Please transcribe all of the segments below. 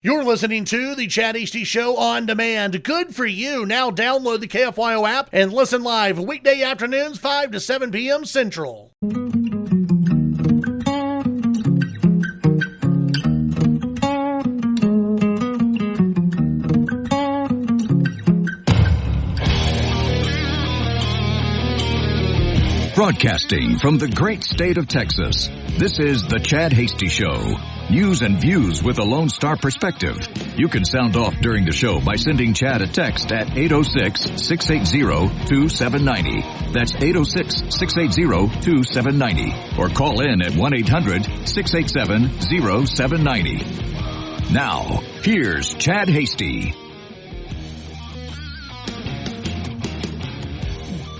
You're listening to the Chad Hasty Show on demand. Good for you. Now download the KFYO app and listen live weekday afternoons 5 to 7 p.m. Central. Broadcasting from the great state of Texas, this is the Chad Hasty Show. News and views with a Lone Star perspective. You can sound off during the show by sending Chad a text at 806-680-2790. That's 806-680-2790. Or call in at 1-800-687-0790. Now, here's Chad Hasty.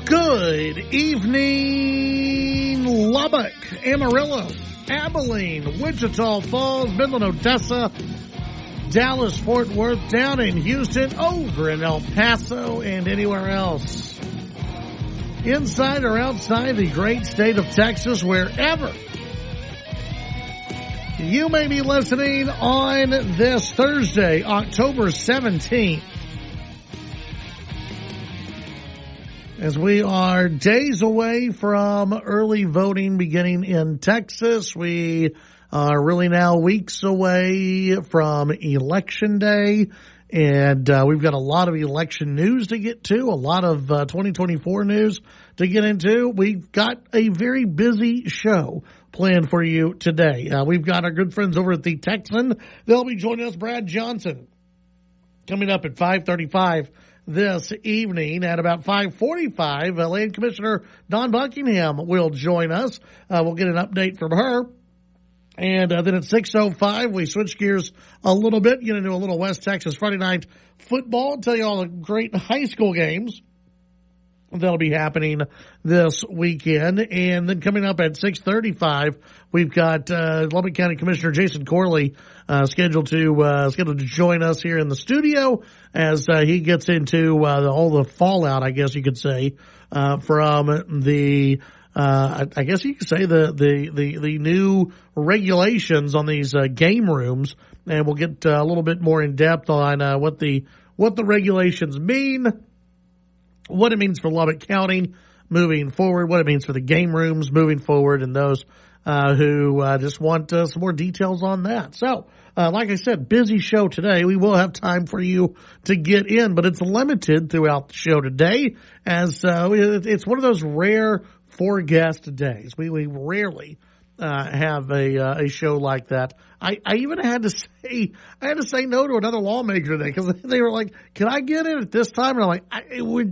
Good evening, Lubbock, Amarillo, Abilene, Wichita Falls, Midland, Odessa, Dallas, Fort Worth, down in Houston, over in El Paso, and anywhere else. Inside or outside the great state of Texas, wherever you may be listening on this Thursday, October 17th. As we are days away from early voting beginning in Texas, we are really now weeks away from Election Day, and we've got a lot of election news to get to, a lot of 2024 news to get into. We've got a very busy show planned for you today. We've got our good friends over at the Texan. They'll be joining us, Brad Johnson, coming up at 5:35. This evening at about 5:45, Land Commissioner Dawn Buckingham will join us. We'll get an update from her. And then at 6:05, we switch gears a little bit, get into a little West Texas Friday night football, tell you all the great high school games that'll be happening this weekend. And then coming up at 6:35, we've got Lubbock County Commissioner Jason Corley scheduled to join us here in the studio as he gets into all the fallout, I guess you could say, from the I guess you could say the new regulations on these game rooms, and we'll get a little bit more in depth on what the regulations mean, what it means for Lubbock County moving forward, what it means for the game rooms moving forward, and those who just want some more details on that. So, like I said, busy show today. We will have time for you to get in, but it's limited throughout the show today, as it's one of those rare four-guest days. We rarely have a show like that. I even had to say no to another lawmaker today because they were like, "Can I get in at this time?" And I'm like, we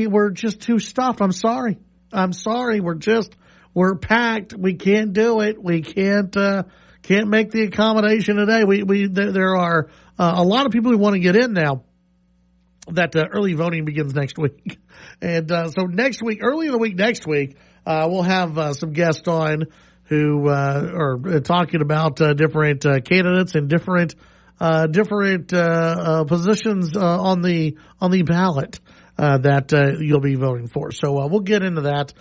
were just too stuffed. I'm sorry. We're packed. We can't do it. We can't make the accommodation today. There are a lot of people who want to get in now. That early voting begins next week, and so next week, early in the week next week, we'll have some guests on who are talking about different candidates and different positions on the ballot that you'll be voting for. So we'll get into that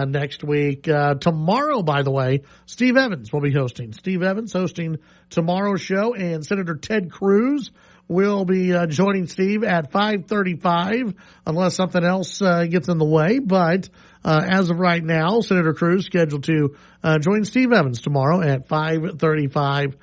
next week. Tomorrow, by the way, Steve Evans will be hosting. Steve Evans hosting tomorrow's show, and Senator Ted Cruz will be joining Steve at 5:35, unless something else gets in the way. But as of right now, Senator Cruz scheduled to join Steve Evans tomorrow at 5:35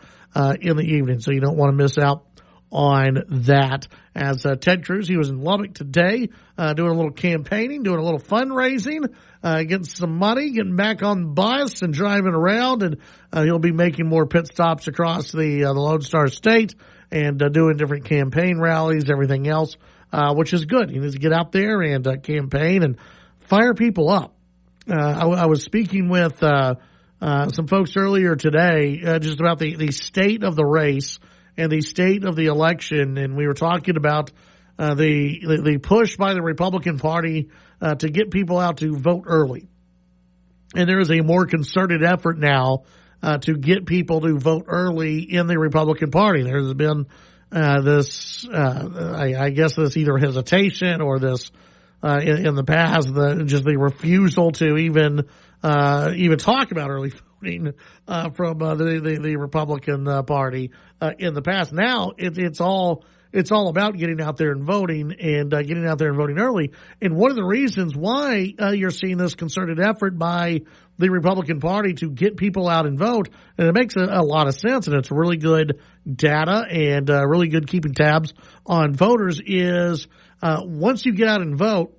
in the evening. So you don't want to miss out on that. As Ted Cruz, he was in Lubbock today, doing a little campaigning, doing a little fundraising, getting some money, getting back on the bus and driving around, and he'll be making more pit stops across the Lone Star State and doing different campaign rallies, everything else, which is good. He needs to get out there and campaign and fire people up. I was speaking with some folks earlier today just about the state of the race and the state of the election, and we were talking about the push by the Republican Party to get people out to vote early. And there is a more concerted effort now to get people to vote early in the Republican Party. There's been this, I guess, this either hesitation or this in the past, just the refusal to even talk about early happening from the Republican Party in the past. Now it's all about getting out there and voting and getting out there and voting early. And one of the reasons why you're seeing this concerted effort by the Republican Party to get people out and vote, and it makes a lot of sense, and it's really good data and really good keeping tabs on voters, is once you get out and vote,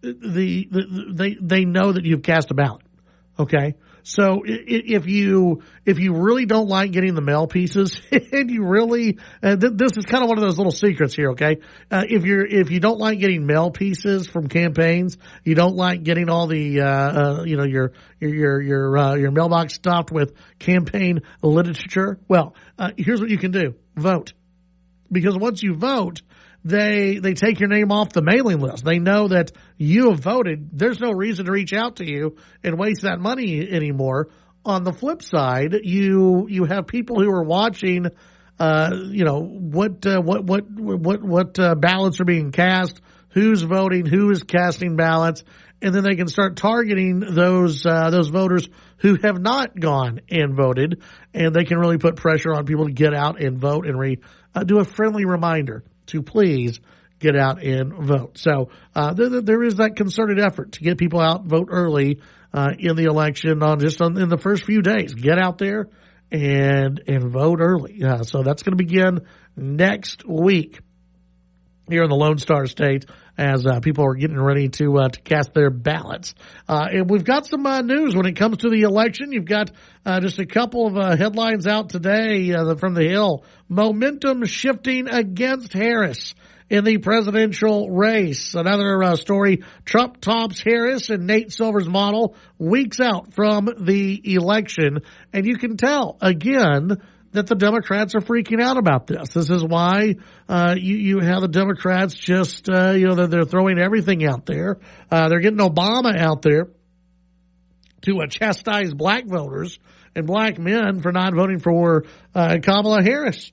they know that you've cast a ballot. Okay. So if you really don't like getting the mail pieces, and you really, this is kind of one of those little secrets here, okay? If you don't like getting mail pieces from campaigns, you don't like getting all the, your mailbox stuffed with campaign literature. Well, here's what you can do: vote, because once you vote, they take your name off the mailing list. They know that you have voted. There's no reason to reach out to you and waste that money anymore. On the flip side, you have people who are watching, what ballots are being cast, who's voting, who is casting ballots, and then they can start targeting those voters who have not gone and voted, and they can really put pressure on people to get out and vote and do a friendly reminder to please get out and vote. So there is that concerted effort to get people out, vote early in the election in the first few days. Get out there and vote early. So that's going to begin next week here in the Lone Star State as people are getting ready to cast their ballots. And we've got some news when it comes to the election. You've got just a couple of headlines out today from the Hill. Momentum shifting against Harris in the presidential race. Another story: Trump tops Harris and Nate Silver's model weeks out from the election. And you can tell, again, that the Democrats are freaking out about this. This is why you have the Democrats just, they're throwing everything out there. They're getting Obama out there to chastise black voters and black men for not voting for Kamala Harris.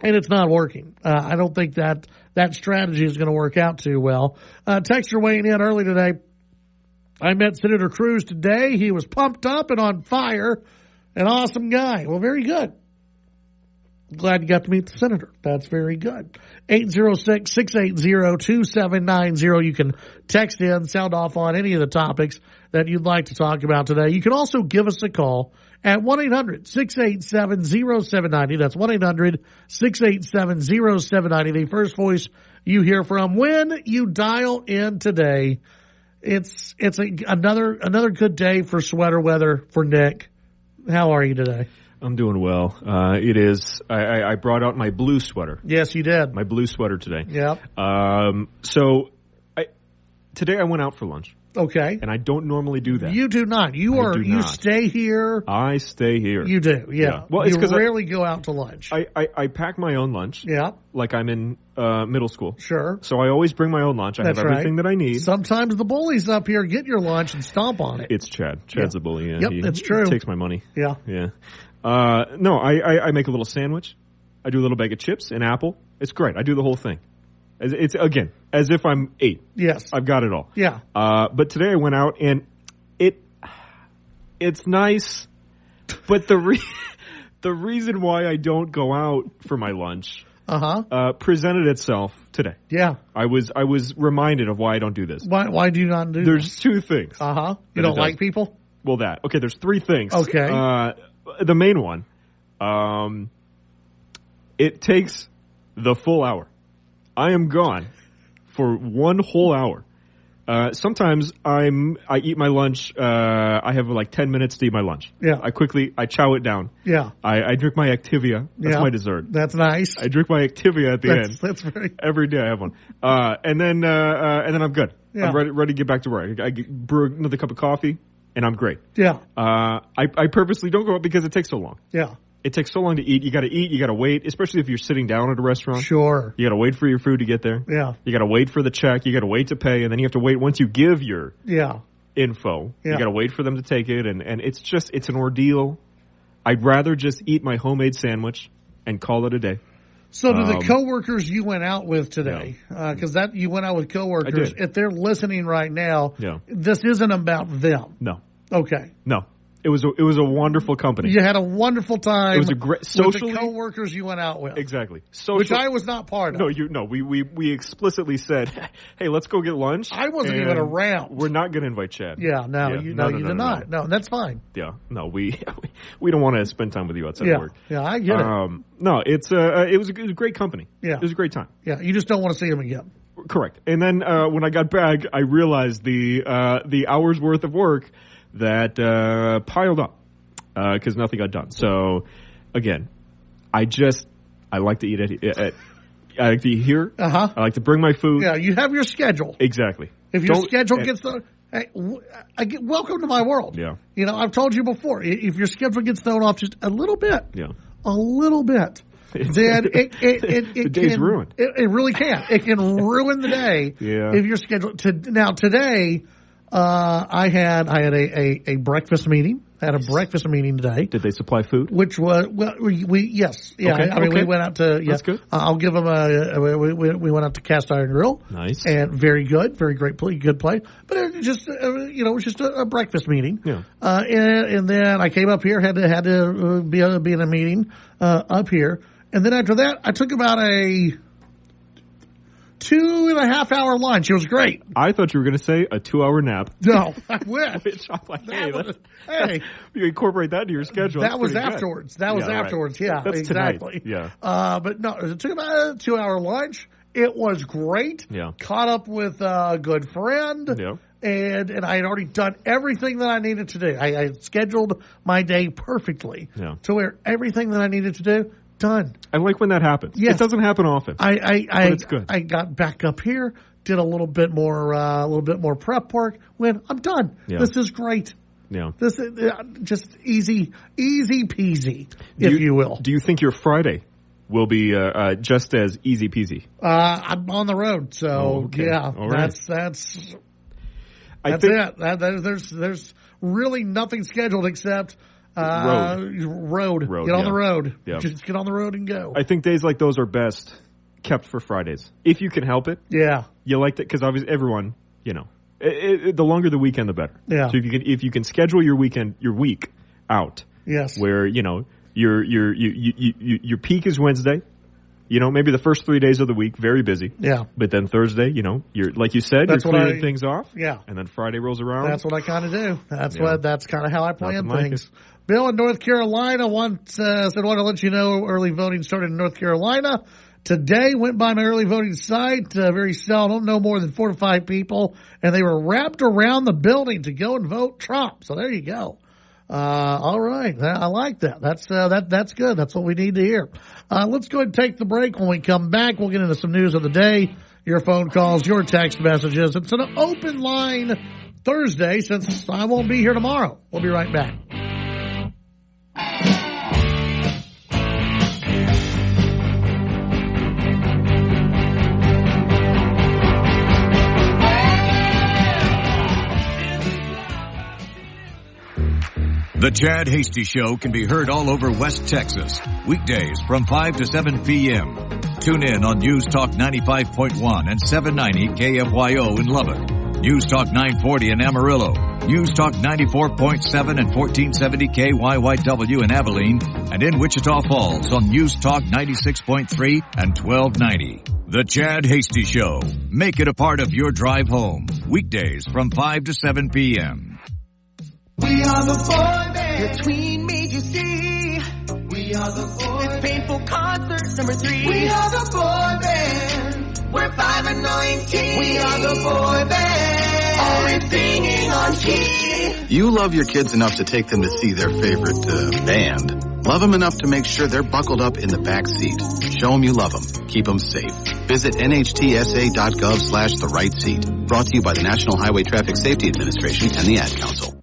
And it's not working. I don't think that strategy is going to work out too well. Texter weighing in early today. I met Senator Cruz today. He was pumped up and on fire. An awesome guy. Well, very good. Glad you got to meet the senator. That's very good. 806-680-2790. You can text in, sound off on any of the topics that you'd like to talk about today. You can also give us a call at 1-800-687-0790. That's 1-800-687-0790. The first voice you hear from when you dial in today. It's another good day for sweater weather for Nick. How are you today? I'm doing well. It is. I brought out my blue sweater. Yes, you did. My blue sweater today. Yep. Today I went out for lunch. Okay. And I don't normally do that. You do not. You stay here. I stay here. You do. Yeah. Well, it's because you rarely go out to lunch. I pack my own lunch. Yeah. Like I'm in middle school. Sure. So I always bring my own lunch. I have everything that I need. Sometimes the bullies up here get your lunch and stomp on it. It's Chad. Chad's a bully. Yeah. Yep, it's true. He takes my money. Yeah. Yeah. No, I make a little sandwich. I do a little bag of chips, an apple. It's great. I do the whole thing. It's again, as if I'm 8. Yes. I've got it all. Yeah. But today I went out and it's nice, but the reason why I don't go out for my lunch presented itself today. Yeah. I was reminded of why I don't do this. Why do you not do There's this? 2 things. You don't like people? Well, that. Okay, there's 3 things. Okay. The main one, it takes the full hour. I am gone for 1 whole hour. Sometimes I eat my lunch. I have like 10 minutes to eat my lunch. Yeah. I chow it down. Yeah. I drink my Activia. That's my dessert. That's nice. I drink my Activia at the end. That's very. Every day I have one. And then I'm good. Yeah. I'm ready to get back to work. I brew another cup of coffee and I'm great. Yeah. I purposely don't go out because it takes so long. Yeah. It takes so long to eat. You got to wait, especially if you're sitting down at a restaurant. Sure. You got to wait for your food to get there. Yeah. You got to wait for the check. You got to wait to pay, and then you have to wait once you give your info. Yeah. You got to wait for them to take it, and it's an ordeal. I'd rather just eat my homemade sandwich and call it a day. So to the coworkers you went out with today, because you went out with coworkers, if they're listening right now, this isn't about them. No. Okay. No. It was a wonderful company. You had a wonderful time. It was a great socially, with the coworkers you went out with. Exactly. Which I was not part of. No, we explicitly said, hey, let's go get lunch. I wasn't even around. We're not going to invite Chad. Yeah, you did not. No, that's fine. Yeah, no, we don't want to spend time with you outside of work. Yeah, I get it. No, it was a great company. Yeah, it was a great time. Yeah, you just don't want to see him again. Correct. And then when I got back, I realized the hours worth of work that piled up because nothing got done. So again, I like to eat I like to eat here. I like to bring my food. Yeah, you have your schedule. Exactly. If your schedule gets thrown, welcome to my world. Yeah. You know, I've told you before, if your schedule gets thrown off just a little bit, then the day's ruined. It really can. It can ruin the day. Yeah. If your schedule now today, I had a breakfast meeting. I had a breakfast meeting today. Did they supply food? Which was yes, yeah. Okay, I mean, we went out to That's good. I'll give them we went out to Cast Iron Grill. Nice and very good, very great, good place. But it just it was just a breakfast meeting. Yeah. And then I came up here, had to be in a meeting up here, and then after that I took about a 2.5 hour lunch. It was great. I thought you were going to say a 2-hour nap. No, I wish. Which I'm like, hey, you incorporate that into your schedule. That was afterwards. Good. That was afterwards. Right. Yeah, that's exactly. Tonight. Yeah. But no, it took about a 2-hour lunch. It was great. Yeah. Caught up with a good friend. Yeah. And I had already done everything that I needed to do. I had scheduled my day perfectly to where everything that I needed to do, done. I like when that happens. Yes. It doesn't happen often. But it's good. I got back up here, did a little bit more prep work. When I'm done, this is great. Yeah, this is just easy peasy, if you will. Do you think your Friday will be just as easy peasy? I'm on the road, so yeah, all right. That's it. There's really nothing scheduled except. Road. Get on the road. Yeah. Just get on the road and go. I think days like those are best kept for Fridays. If you can help it. Yeah. You like that because obviously everyone, the longer the weekend, the better. Yeah. So if you can schedule your week out. Yes. Where, your peak is Wednesday. Maybe the first 3 days of the week, very busy. Yeah. But then Thursday, you're, like you said, you're clearing things off. Yeah. And then Friday rolls around. That's what I kind of do. That's kind of how I plan things. Like Bill in North Carolina said, I want to let you know early voting started in North Carolina. Today went by my early voting site, very seldom, no more than 4 to 5 people, and they were wrapped around the building to go and vote Trump. So there you go. All right. I like that. That's good. That's what we need to hear. Let's go ahead and take the break. When we come back, we'll get into some news of the day, your phone calls, your text messages. It's an open line Thursday since I won't be here tomorrow. We'll be right back. The Chad Hasty Show can be heard all over West Texas, weekdays from 5 to 7 p.m. Tune in on News Talk 95.1 and 790 KFYO in Lubbock, News Talk 940 in Amarillo, News Talk 94.7 and 1470 KYYW in Abilene, and in Wichita Falls on News Talk 96.3 and 1290. The Chad Hasty Show. Make it a part of your drive home, weekdays from 5 to 7 p.m. We are the boy band. Your tween made you see. We are the boy band. This painful concert number 3. We are the boy band. We're 5 and 19. We are the boy band. Always singing on key. You love your kids enough to take them to see their favorite band. Love them enough to make sure they're buckled up in the back seat. Show them you love them. Keep them safe. Visit nhtsa.gov/the right seat. Brought to you by the National Highway Traffic Safety Administration and the Ad Council.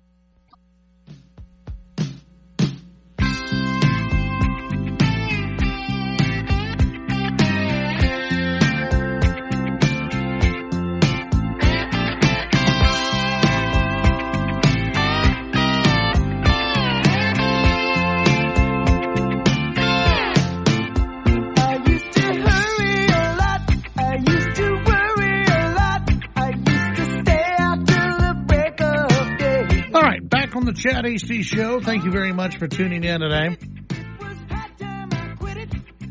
the Chad HD Show. Thank you very much for tuning in today.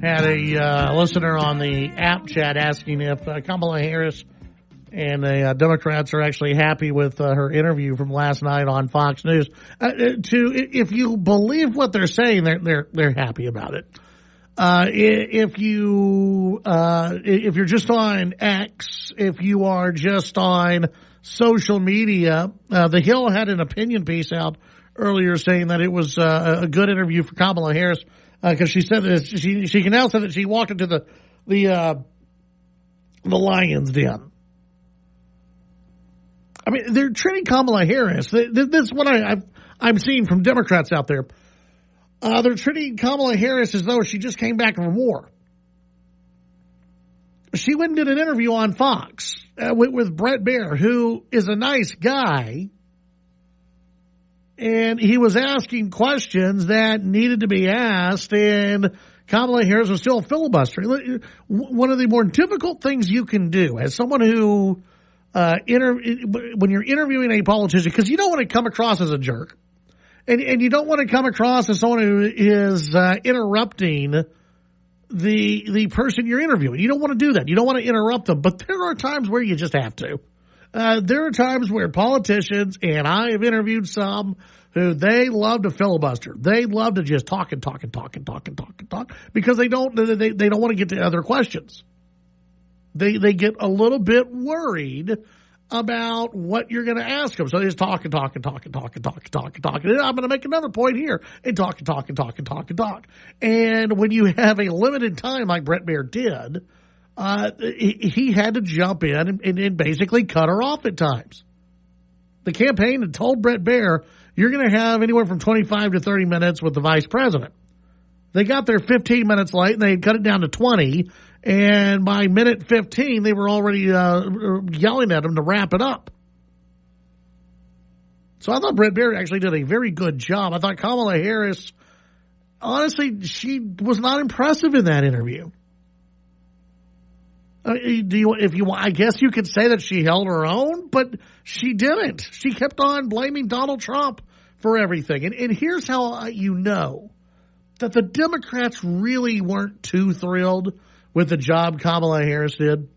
Had a listener on the app chat asking if Kamala Harris and the Democrats are actually happy with her interview from last night on Fox News. If you believe what they're saying, they're happy about it. If you're just on X, if you are just on social media, The Hill had an opinion piece out earlier saying that it was a good interview for Kamala Harris because she said that she can now say that she walked into the lion's den. I mean, they're treating Kamala Harris. This is what I'm seeing from Democrats out there. They're treating Kamala Harris as though she just came back from war. She went and did an interview on Fox with Bret Baier, who is a nice guy. And he was asking questions that needed to be asked, and Kamala Harris was still filibustering. One of the more difficult things you can do as someone who, when you're interviewing a politician, because you don't want to come across as a jerk. And you don't want to come across as someone who is interrupting the person you're interviewing. You don't want to do that. You don't want to interrupt them. But there are times where you just have to. There are times where politicians, and I have interviewed some, who they love to filibuster. They love to just talk because they don't want to get to other questions. They get a little bit worried about what you're going to ask them. So they just talk. And I'm going to make another point here and talk. And when you have a limited time like Bret Baier did, he had to jump in and basically cut her off at times. The campaign had told Bret Baier, you're going to have anywhere from 25 to 30 minutes with the vice president. They got there 15 minutes late and they had cut it down to 20. And by minute 15, they were already yelling at him to wrap it up. So I thought Bret Baier actually did a very good job. I thought Kamala Harris, honestly, she was not impressive in that interview. I guess you could say that she held her own, but she didn't. She kept on blaming Donald Trump for everything. And here's how you know that the Democrats really weren't too thrilled with the job Kamala Harris did.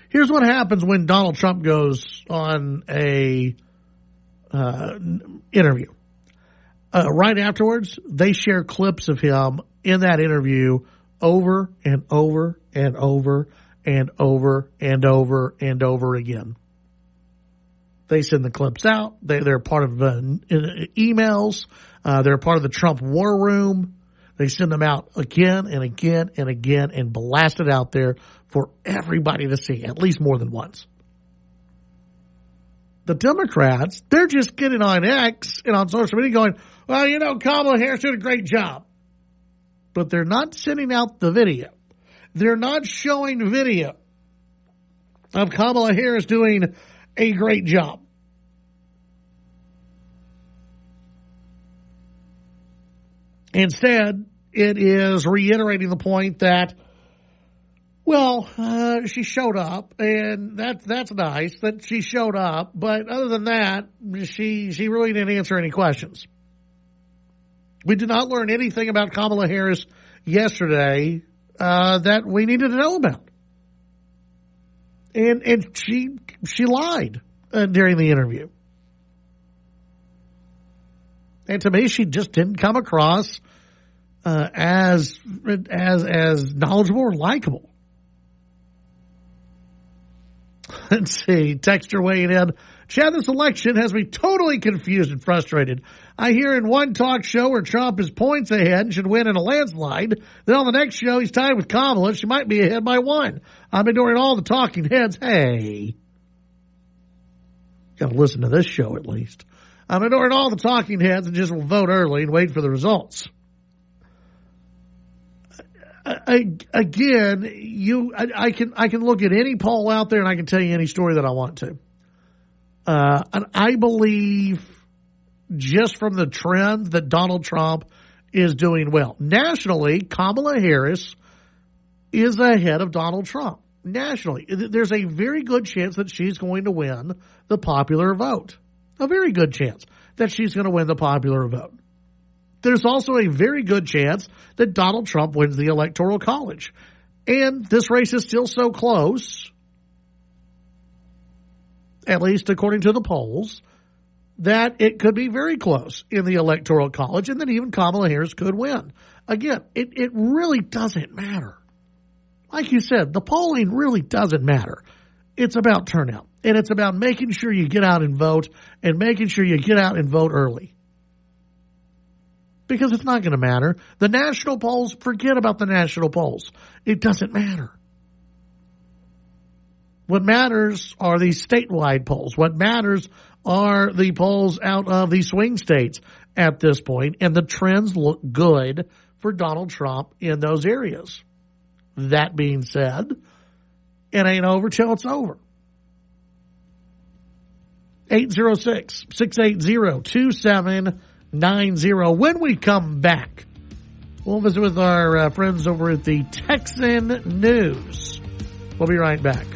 Here's what happens when Donald Trump goes on a interview. Right afterwards, they share clips of him in that interview over and over and over and over and over and over again. They send the clips out. They're part of emails. They're part of the Trump war room. They send them out again and again and again and blast it out there for everybody to see, at least more than once. The Democrats, they're just getting on X and on social media going, well, Kamala Harris did a great job. But they're not sending out the video. They're not showing video of Kamala Harris doing a great job. Instead, it is reiterating the point that, she showed up, and that's nice that she showed up, but other than that, she really didn't answer any questions. We did not learn anything about Kamala Harris yesterday that we needed to know about. And she lied during the interview. And to me, she just didn't come across as knowledgeable or likable. Let's see. Texter weighing in. Chad, this election has me totally confused and frustrated. I hear in one talk show where Trump is points ahead and should win in a landslide. Then on the next show, he's tied with Kamala. She might be ahead by one. I'm ignoring all the talking heads. Hey. Got to listen to this show at least. I'm ignoring all the talking heads and just will vote early and wait for the results. I can look at any poll out there and I can tell you any story that I want to. And I believe just from the trend that Donald Trump is doing well. Nationally, Kamala Harris is ahead of Donald Trump. Nationally, there's a very good chance that she's going to win the popular vote. A very good chance. that she's going to win the popular vote. There's also a very good chance that Donald Trump wins the Electoral College. And this race is still so close, at least according to the polls, that it could be very close in the Electoral College and that even Kamala Harris could win. Again, it really doesn't matter. Like you said, the polling really doesn't matter. It's about turnout, and it's about making sure you get out and vote and making sure you get out and vote early. Because it's not going to matter. The national polls, forget about the national polls. It doesn't matter. What matters are these statewide polls. What matters are the polls out of the swing states at this point, and the trends look good for Donald Trump in those areas. That being said, it ain't over till it's over. 806-680-2790. When we come back, we'll visit with our friends over at the Texan News. We'll be right back.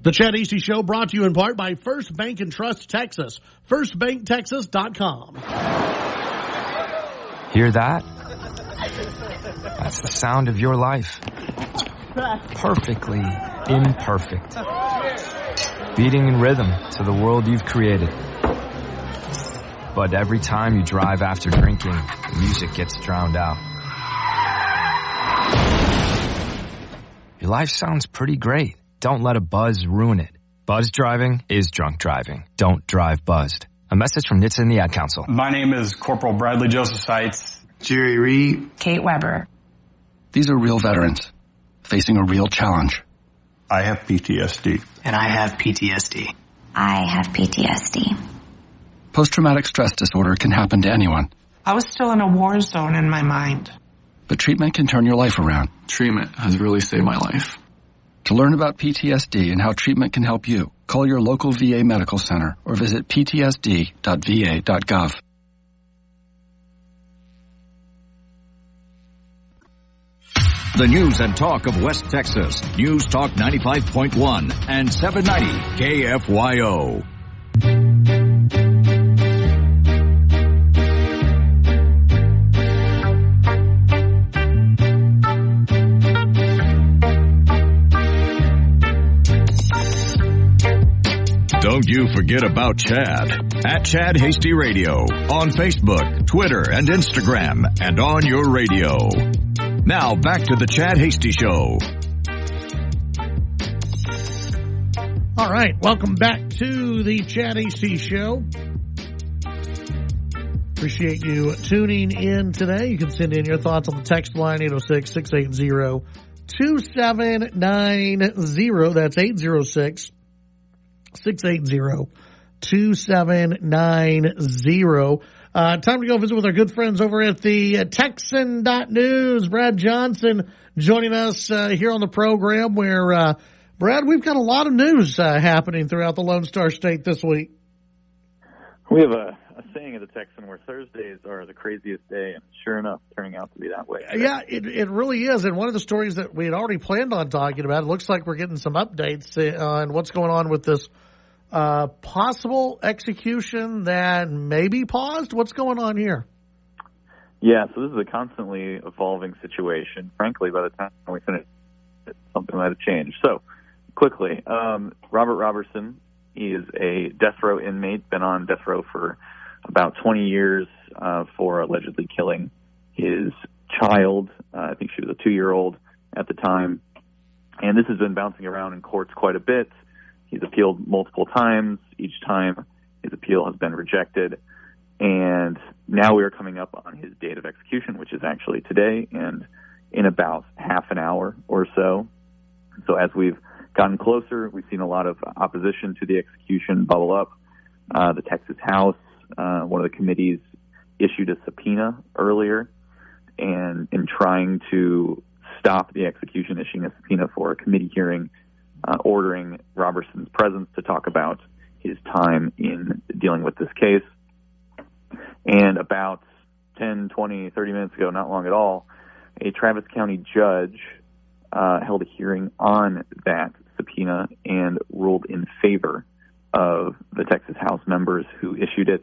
The Chad Easty Show brought to you in part by First Bank and Trust Texas. FirstBankTexas.com. Hear that? That's the sound of your life. Perfectly imperfect. Beating in rhythm to the world you've created. But every time you drive after drinking, the music gets drowned out. Your life sounds pretty great. Don't let a buzz ruin it. Buzz driving is drunk driving. Don't drive buzzed. A message from NHTSA and the Ad Council. My name is Corporal Bradley Joseph Seitz. Jerry Reed. Kate Weber. These are real veterans facing a real challenge. I have PTSD. And I have PTSD. I have PTSD. Post-traumatic stress disorder can happen to anyone. I was still in a war zone in my mind. But treatment can turn your life around. Treatment has really saved my life. To learn about PTSD and how treatment can help you, call your local VA medical center or visit ptsd.va.gov. The news and talk of West Texas. News Talk 95.1 and 790 KFYO. Don't you forget about Chad at Chad Hasty Radio on Facebook, Twitter, and Instagram, and on your radio. Now back to the Chad Hasty Show. All right, welcome back to the Chad Hasty Show. Appreciate you tuning in today. You can send in your thoughts on the text line, 806-680-2790. That's 806-680-2790. Time to go visit with our good friends over at the Texan.news. Brad Johnson joining us here on the program where, Brad, we've got a lot of news happening throughout the Lone Star State this week. We have a saying at the Texan where Thursdays are the craziest day, and sure enough, turning out to be that way. Yeah, it really is. And one of the stories that we had already planned on talking about, it looks like we're getting some updates on what's going on with this possible execution that may be paused. What's going on here? Yeah, so this is a constantly evolving situation. Frankly, by the time we finish, something might have changed. So, quickly, Robert Robertson, he is a death row inmate, been on death row for about 20 years for allegedly killing his child. I think she was a 2-year-old at the time. And this has been bouncing around in courts quite a bit. He's appealed multiple times. Each time his appeal has been rejected. And now we are coming up on his date of execution, which is actually today and in about half an hour or so. So as we've gotten closer, we've seen a lot of opposition to the execution bubble up. The Texas House, one of the committees, issued a subpoena earlier, and in trying to stop the execution, issuing a subpoena for a committee hearing, ordering Robertson's presence to talk about his time in dealing with this case. And about 10, 20, 30 minutes ago, not long at all, a Travis County judge held a hearing on that subpoena and ruled in favor of the Texas House members who issued it,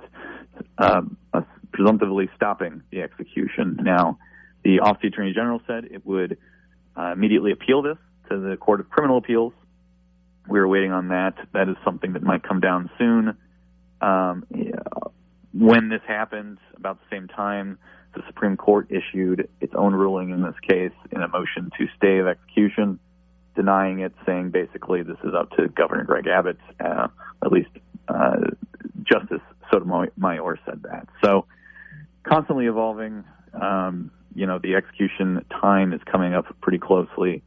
presumptively stopping the execution. Now, the Office of the Attorney General said it would immediately appeal this to the Court of Criminal Appeals. We're waiting on that. That is something that might come down soon. When this happened, about the same time, the Supreme Court issued its own ruling in this case in a motion to stay of execution, denying it, saying basically this is up to Governor Greg Abbott. At least Justice Sotomayor said that. So constantly evolving. The execution time is coming up pretty closely,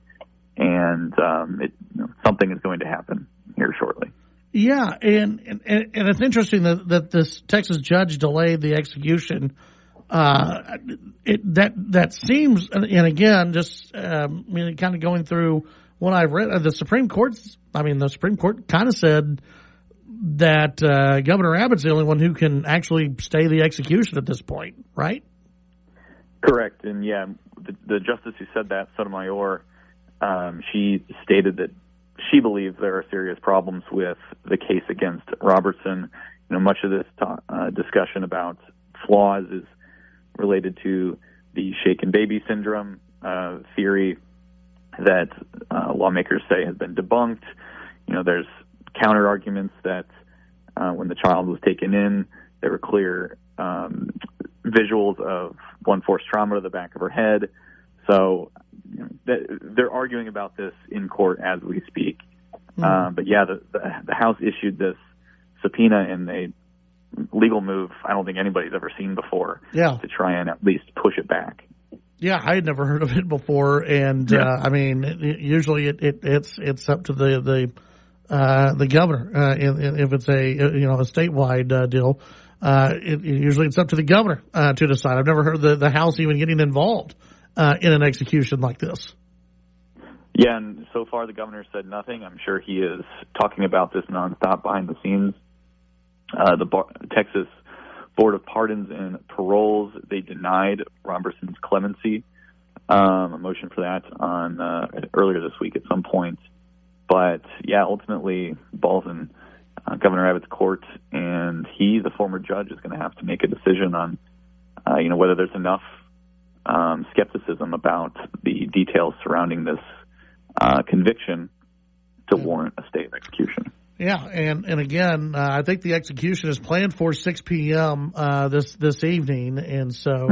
and something is going to happen here shortly. Yeah, and it's interesting that this Texas judge delayed the execution. That seems, and again, just kind of going through what I've read, the Supreme Court kind of said that Governor Abbott's the only one who can actually stay the execution at this point, right? Correct, and yeah, the justice who said that, Sotomayor, she stated that she believes there are serious problems with the case against Robertson. Much of this discussion about flaws is related to the shaken baby syndrome theory that lawmakers say has been debunked. There's counter arguments that when the child was taken in, there were clear visuals of blunt force trauma to the back of her head. So they're arguing about this in court as we speak. But yeah, the House issued this subpoena in a legal move I don't think anybody's ever seen before. Yeah. To try and at least push it back. Yeah, I had never heard of it before, and usually it's up to the governor. If it's a statewide deal, usually it's up to the governor to decide. I've never heard the House even getting involved in an execution like this. Yeah, and so far the governor said nothing. I'm sure he is talking about this nonstop behind the scenes. The Texas Board of Pardons and Paroles, they denied Robertson's clemency, a motion for that on earlier this week at some point. But yeah, ultimately, ball's in Governor Abbott's court, and he, the former judge, is going to have to make a decision on, whether there's enough skepticism about the details surrounding this conviction to warrant a stay of execution. Yeah, and again, I think the execution is planned for 6 p.m. This evening, and so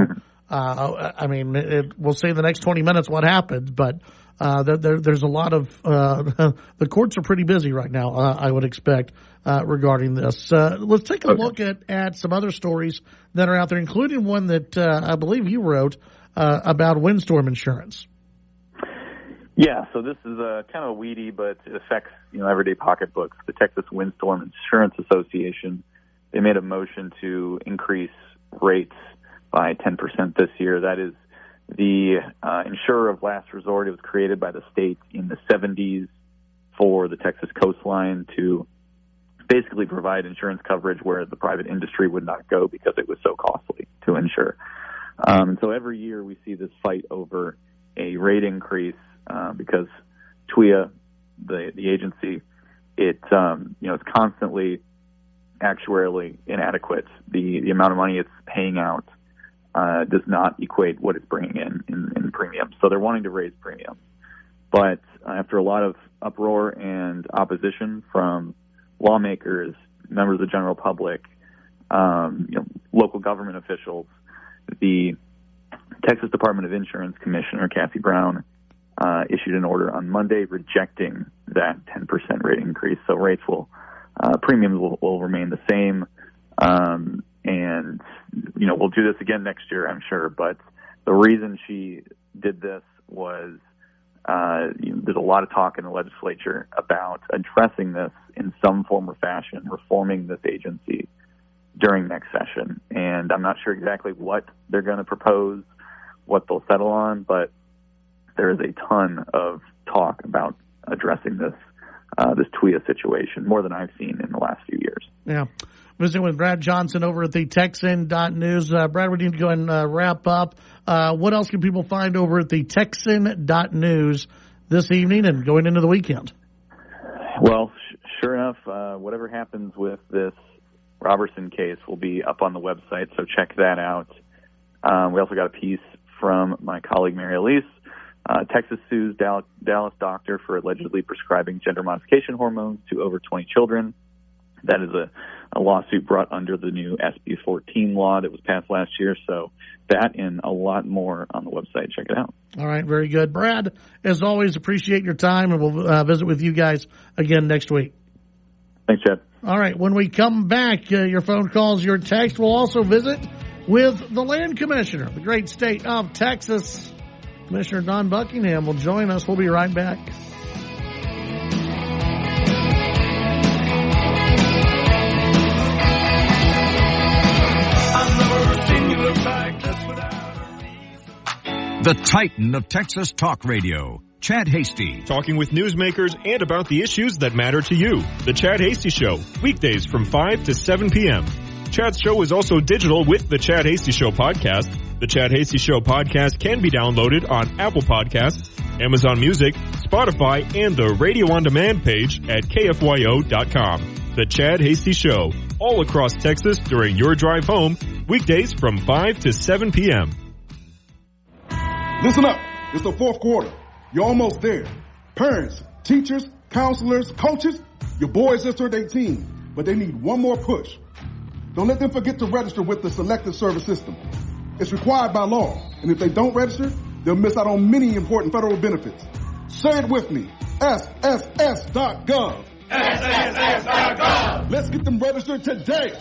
we'll see in the next 20 minutes what happens. But there's a lot of the courts are pretty busy right now. I would expect regarding this. Let's take a look at some other stories that are out there, including one that I believe you wrote about windstorm insurance. Yeah, so this is kind of weedy, but it affects everyday pocketbooks. The Texas Windstorm Insurance Association, they made a motion to increase rates by 10% this year. That is the insurer of last resort. It was created by the state in the 70s for the Texas coastline to basically provide insurance coverage where the private industry would not go because it was so costly to insure. And so every year we see this fight over a rate increase. Because TWIA, the agency, it's constantly actuarially inadequate. The amount of money it's paying out does not equate what it's bringing in premiums. So they're wanting to raise premiums. But after a lot of uproar and opposition from lawmakers, members of the general public, local government officials, the Texas Department of Insurance Commissioner Kathy Brown issued an order on Monday rejecting that 10% rate increase. So premiums will remain the same. And we'll do this again next year, I'm sure. But the reason she did this was There's a lot of talk in the legislature about addressing this in some form or fashion, reforming this agency during next session. And I'm not sure exactly what they're going to propose, what they'll settle on, but there is a ton of talk about addressing this TWIA situation, more than I've seen in the last few years. Yeah. Visiting with Brad Johnson over at the Texan.news. Brad, we need to go ahead and wrap up. What else can people find over at the Texan.news this evening and going into the weekend? Well, sure enough, whatever happens with this Robertson case will be up on the website, so check that out. We also got a piece from my colleague Mary Elise. Texas sues Dallas doctor for allegedly prescribing gender modification hormones to over 20 children. That is a lawsuit brought under the new SB 14 law that was passed last year. So that and a lot more on the website. Check it out. All right, very good. Brad, as always, appreciate your time, and we'll visit with you guys again next week. Thanks, Chad. All right, when we come back, your phone calls, your text, we'll also visit with the Land Commissioner, the great state of Texas. Commissioner Dawn Buckingham will join us. We'll be right back. The Titan of Texas Talk Radio, Chad Hasty. Talking with newsmakers and about the issues that matter to you. The Chad Hasty Show, weekdays from 5 to 7 p.m. Chad's show is also digital with the Chad Hasty Show podcast. The Chad Hasty Show podcast can be downloaded on Apple Podcasts, Amazon Music, Spotify, and the Radio On Demand page at KFYO.com. The Chad Hasty Show, all across Texas during your drive home, weekdays from 5 to 7 p.m. Listen up. It's the fourth quarter. You're almost there. Parents, teachers, counselors, coaches, your boys just turned 18, but they need one more push. Don't let them forget to register with the Selective Service System. It's required by law, and if they don't register, they'll miss out on many important federal benefits. Say it with me. SSS.gov. SSS.gov. Let's get them registered today.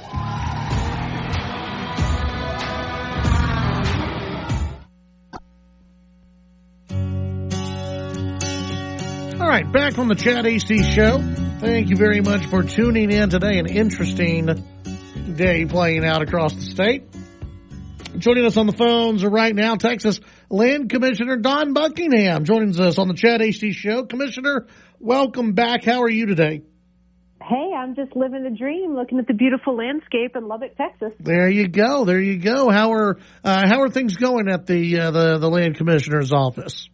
All right, back on the Chad Hasty Show. Thank you very much for tuning in today. An interesting day playing out across the state. Joining us on the phones right now, Texas Land Commissioner Dawn Buckingham joins us on the Chad Hasty Show. Commissioner, welcome back. How are you today? Hey, I'm just living the dream, looking at the beautiful landscape in Lubbock, Texas. There you go. There you go. How are things going at the Land Commissioner's office?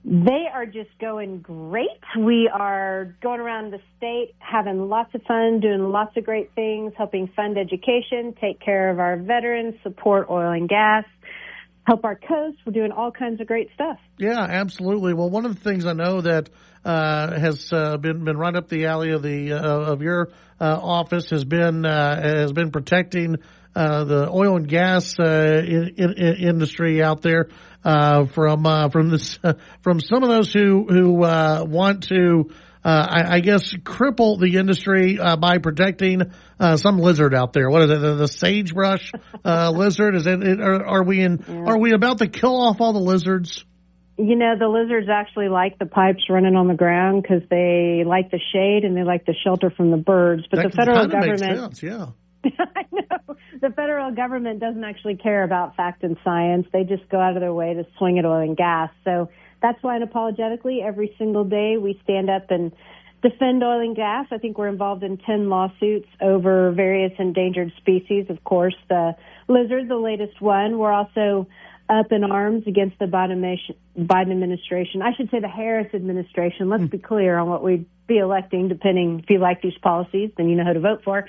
They are just going great. We are going around the state, having lots of fun, doing lots of great things, helping fund education, take care of our veterans, support oil and gas, help our coast. We're doing all kinds of great stuff. Yeah, absolutely. Well, one of the things I know that has been right up the alley of your office has been protecting the oil and gas industry out there from some of those who want to I guess cripple the industry by protecting some lizard out there. What is it? The sagebrush lizard? Is it? Are we about to kill off all the lizards? You know, the lizards actually like the pipes running on the ground because they like the shade and they like the shelter from the birds. But the federal government, makes sense, yeah. I know. The federal government doesn't actually care about fact and science. They just go out of their way to swing at oil and gas. So that's why unapologetically every single day we stand up and defend oil and gas. I think we're involved in 10 lawsuits over various endangered species. Of course, the lizard, the latest one. We're also up in arms against the Biden administration. I should say the Harris administration. Let's be clear on what we'd be electing, depending if you like these policies, then you know who to vote for.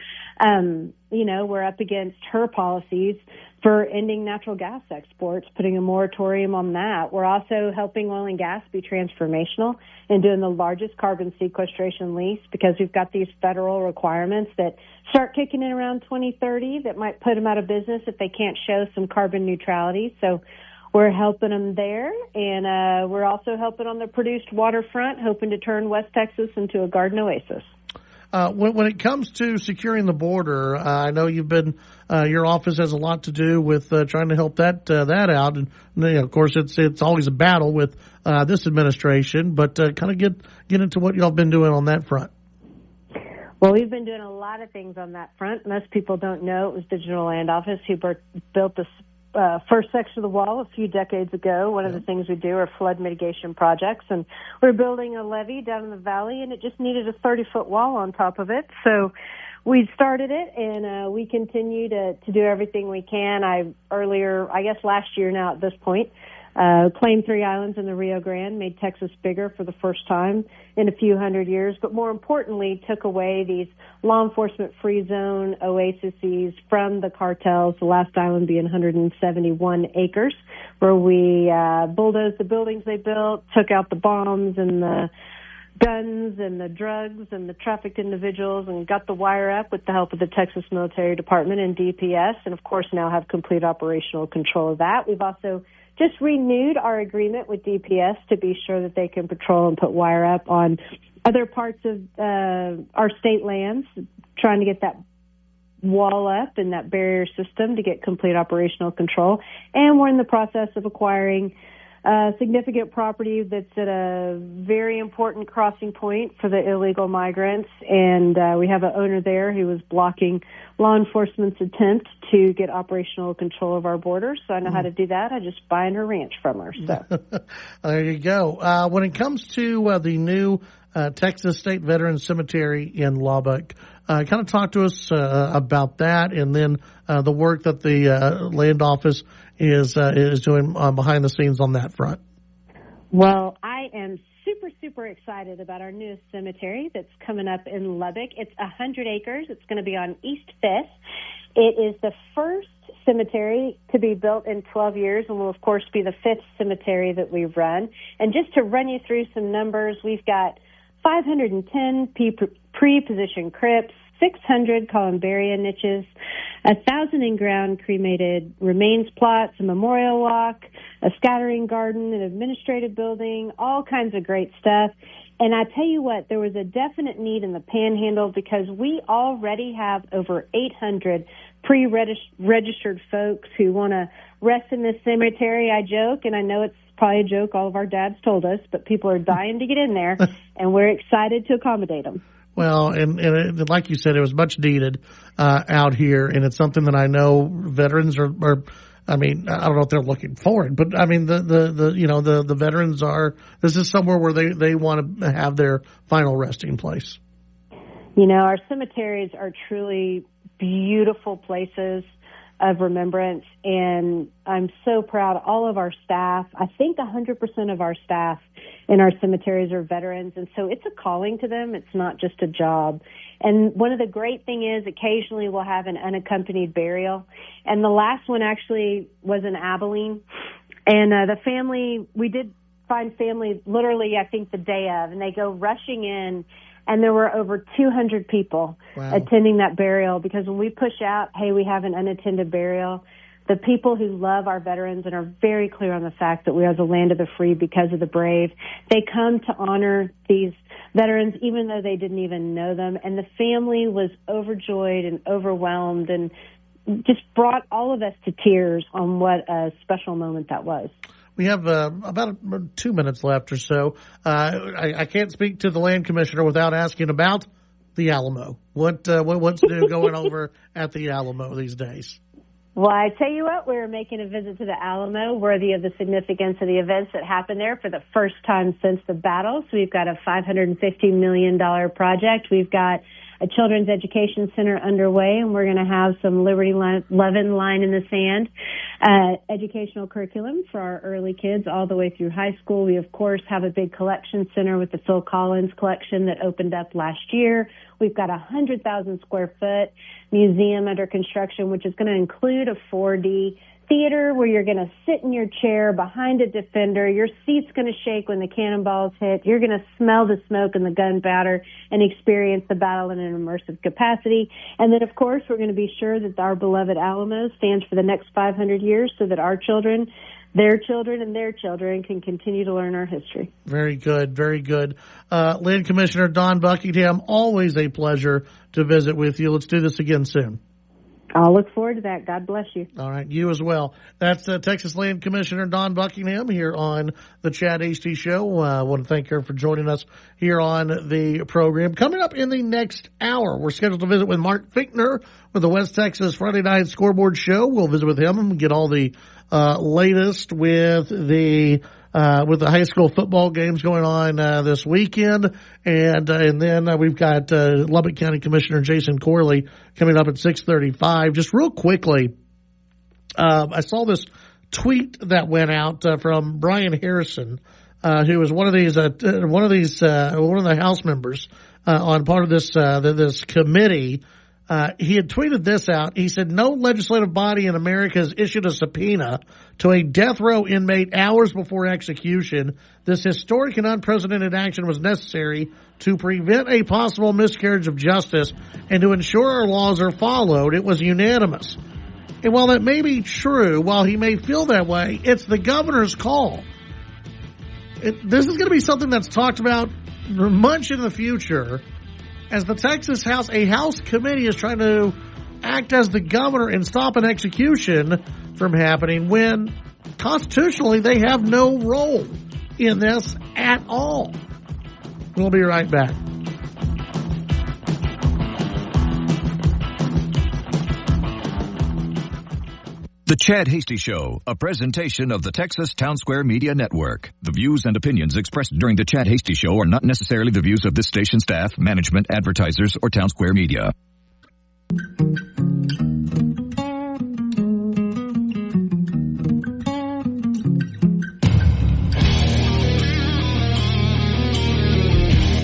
We're up against her policies for ending natural gas exports, putting a moratorium on that. We're also helping oil and gas be transformational and doing the largest carbon sequestration lease because we've got these federal requirements that start kicking in around 2030 that might put them out of business if they can't show some carbon neutrality. So we're helping them there, and we're also helping on the produced waterfront, hoping to turn West Texas into a garden oasis. when it comes to securing the border, I know you've been your office has a lot to do with trying to help that out, and of course it's always a battle with this administration. But kind of get into what y'all been doing on that front. Well, we've been doing a lot of things on that front. Most people don't know it was the General Land Office who built the first section of the wall a few decades ago. One of the things we do are flood mitigation projects, and we're building a levee down in the valley, and it just needed a 30-foot wall on top of it. So we started it, and we continue to do everything we can. Last year now at this point, claimed 3 islands in the Rio Grande, made Texas bigger for the first time in a few hundred years, but more importantly, took away these law enforcement free zone oases from the cartels, the last island being 171 acres, where we bulldozed the buildings they built, took out the bombs and the guns and the drugs and the trafficked individuals, and got the wire up with the help of the Texas Military Department and DPS, and of course now have complete operational control of that. We've also just renewed our agreement with DPS to be sure that they can patrol and put wire up on other parts of our state lands, trying to get that wall up and that barrier system to get complete operational control. And we're in the process of acquiring significant property that's at a very important crossing point for the illegal migrants, and we have an owner there who was blocking law enforcement's attempt to get operational control of our border. So I know how to do that. I just buying her ranch from her. So there you go. When it comes to the new Texas State Veterans Cemetery in Lubbock, kind of talk to us about that, and then the work that the Land Office is doing behind the scenes on that front. Well, I am super excited about our newest cemetery that's coming up in Lubbock. It's 100 acres. It's going to be on East 5th. It is the first cemetery to be built in 12 years and will, of course, be the 5th cemetery that we've run. And just to run you through some numbers, we've got 510 pre-positioned crypts, 600 columbarium niches, 1,000 in-ground cremated remains plots, a memorial walk, a scattering garden, an administrative building, all kinds of great stuff. And I tell you what, there was a definite need in the Panhandle because we already have over 800 pre-registered folks who want to rest in this cemetery. I joke, and I know it's probably a joke all of our dads told us, but people are dying to get in there, and we're excited to accommodate them. Well, and like you said, it was much needed out here, and it's something that I know veterans are. I mean, I don't know if they're looking for it, but I mean, the veterans are. This is somewhere where they want to have their final resting place. You know, our cemeteries are truly beautiful places of remembrance, and I'm so proud. All of our staff, I think 100% of our staff in our cemeteries are veterans, and so it's a calling to them. It's not just a job. And one of the great thing is occasionally we'll have an unaccompanied burial, and the last one actually was in Abilene, and the family, we did find family literally, I think, the day of, and they go rushing in, and there were over 200 people attending that burial, because when we push out, hey, we have an unattended burial, the people who love our veterans and are very clear on the fact that we are the land of the free because of the brave, they come to honor these veterans even though they didn't even know them. And the family was overjoyed and overwhelmed and just brought all of us to tears on what a special moment that was. We have about 2 minutes left or so. I can't speak to the land commissioner without asking about the Alamo. What's new going over at the Alamo these days? Well, I tell you what, we're making a visit to the Alamo, worthy of the significance of the events that happened there for the first time since the battle. So we've got a $550 million project. We've got a children's education center underway, and we're going to have some Liberty Levin line in the sand educational curriculum for our early kids all the way through high school. We, of course, have a big collection center with the Phil Collins collection that opened up last year. We've got a 100,000 square foot museum under construction, which is going to include a 4D theater where you're going to sit in your chair behind a defender. Your seat's going to shake when the cannonballs hit. You're going to smell the smoke and the gunpowder and experience the battle in an immersive capacity. And then, of course, we're going to be sure that our beloved Alamo stands for the next 500 years so that our children their children and their children can continue to learn our history. Very good, very good. Land Commissioner Dawn Buckingham, always a pleasure to visit with you. Let's do this again soon. I'll look forward to that. God bless you. All right, you as well. That's Texas Land Commissioner Dawn Buckingham here on the Chad Hasty Show. I want to thank her for joining us here on the program. Coming up in the next hour, we're scheduled to visit with Mark Finkner with the West Texas Friday Night Scoreboard Show. We'll visit with him and get all the latest with the high school football games going on this weekend, and then we've got Lubbock County Commissioner Jason Corley coming up at 6:35. Just real quickly, I saw this tweet that went out from Brian Harrison, who is one of the House members on part of this committee. He had tweeted this out. He said, no legislative body in America has issued a subpoena to a death row inmate hours before execution. This historic and unprecedented action was necessary to prevent a possible miscarriage of justice and to ensure our laws are followed. It was unanimous. And while that may be true, while he may feel that way, it's the governor's call. This is going to be something that's talked about much in the future, as the Texas House, a House committee is trying to act as the governor and stop an execution from happening when constitutionally they have no role in this at all. We'll be right back. The Chad Hasty Show, a presentation of the Texas Town Square Media Network. The views and opinions expressed during the Chad Hasty Show are not necessarily the views of this station staff, management, advertisers, or Town Square Media.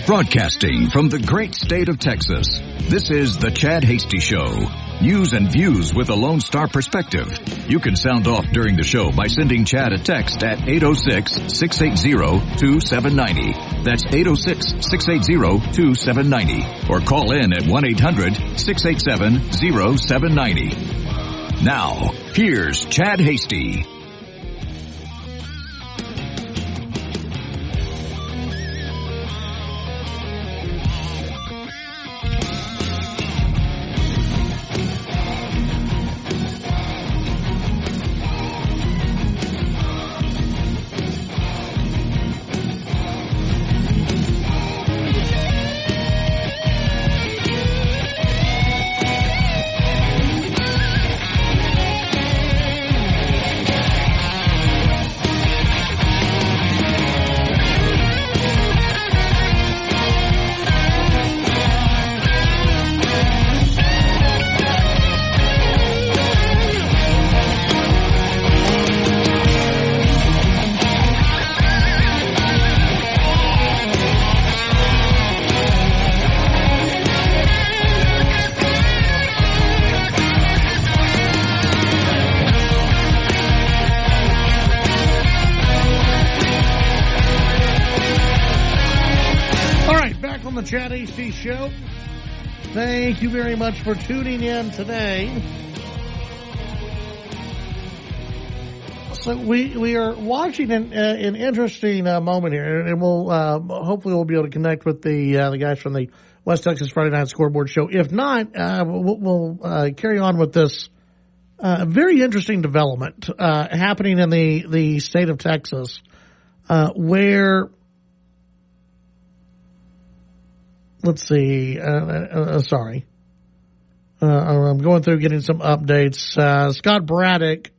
Broadcasting from the great state of Texas, this is the Chad Hasty Show. News and views with a Lone Star perspective. You can sound off during the show by sending Chad a text at 806-680-2790. That's 806-680-2790. Or call in at 1-800-687-0790. Now, here's Chad Hasty. Chad Hasty Show. Thank you very much for tuning in today. So we are watching an interesting moment here, and we'll hopefully we'll be able to connect with the guys from the West Texas Friday Night Scoreboard Show. If not, we'll carry on with this very interesting development happening in the state of Texas, where. Let's see. Sorry. I'm going through getting some updates. Scott Braddock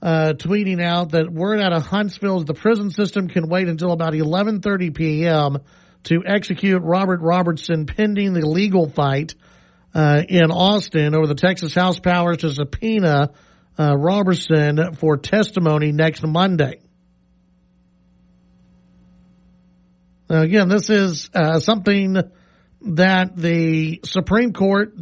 tweeting out that word out of Huntsville is the prison system can wait until about 11:30 p.m. to execute Robert Robertson pending the legal fight in Austin over the Texas House powers to subpoena Robertson for testimony next Monday. Now, again, this is something that the Supreme Court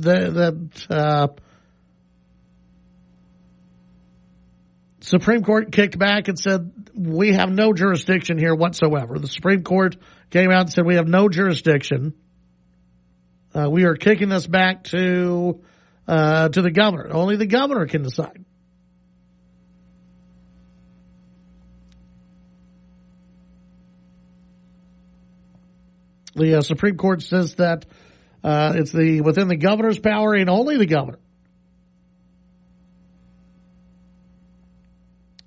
Supreme Court kicked back and said we have no jurisdiction here whatsoever. The Supreme Court came out and said we have no jurisdiction. We are kicking this back to the governor. Only the governor can decide. The Supreme Court says that it's within the governor's power and only the governor.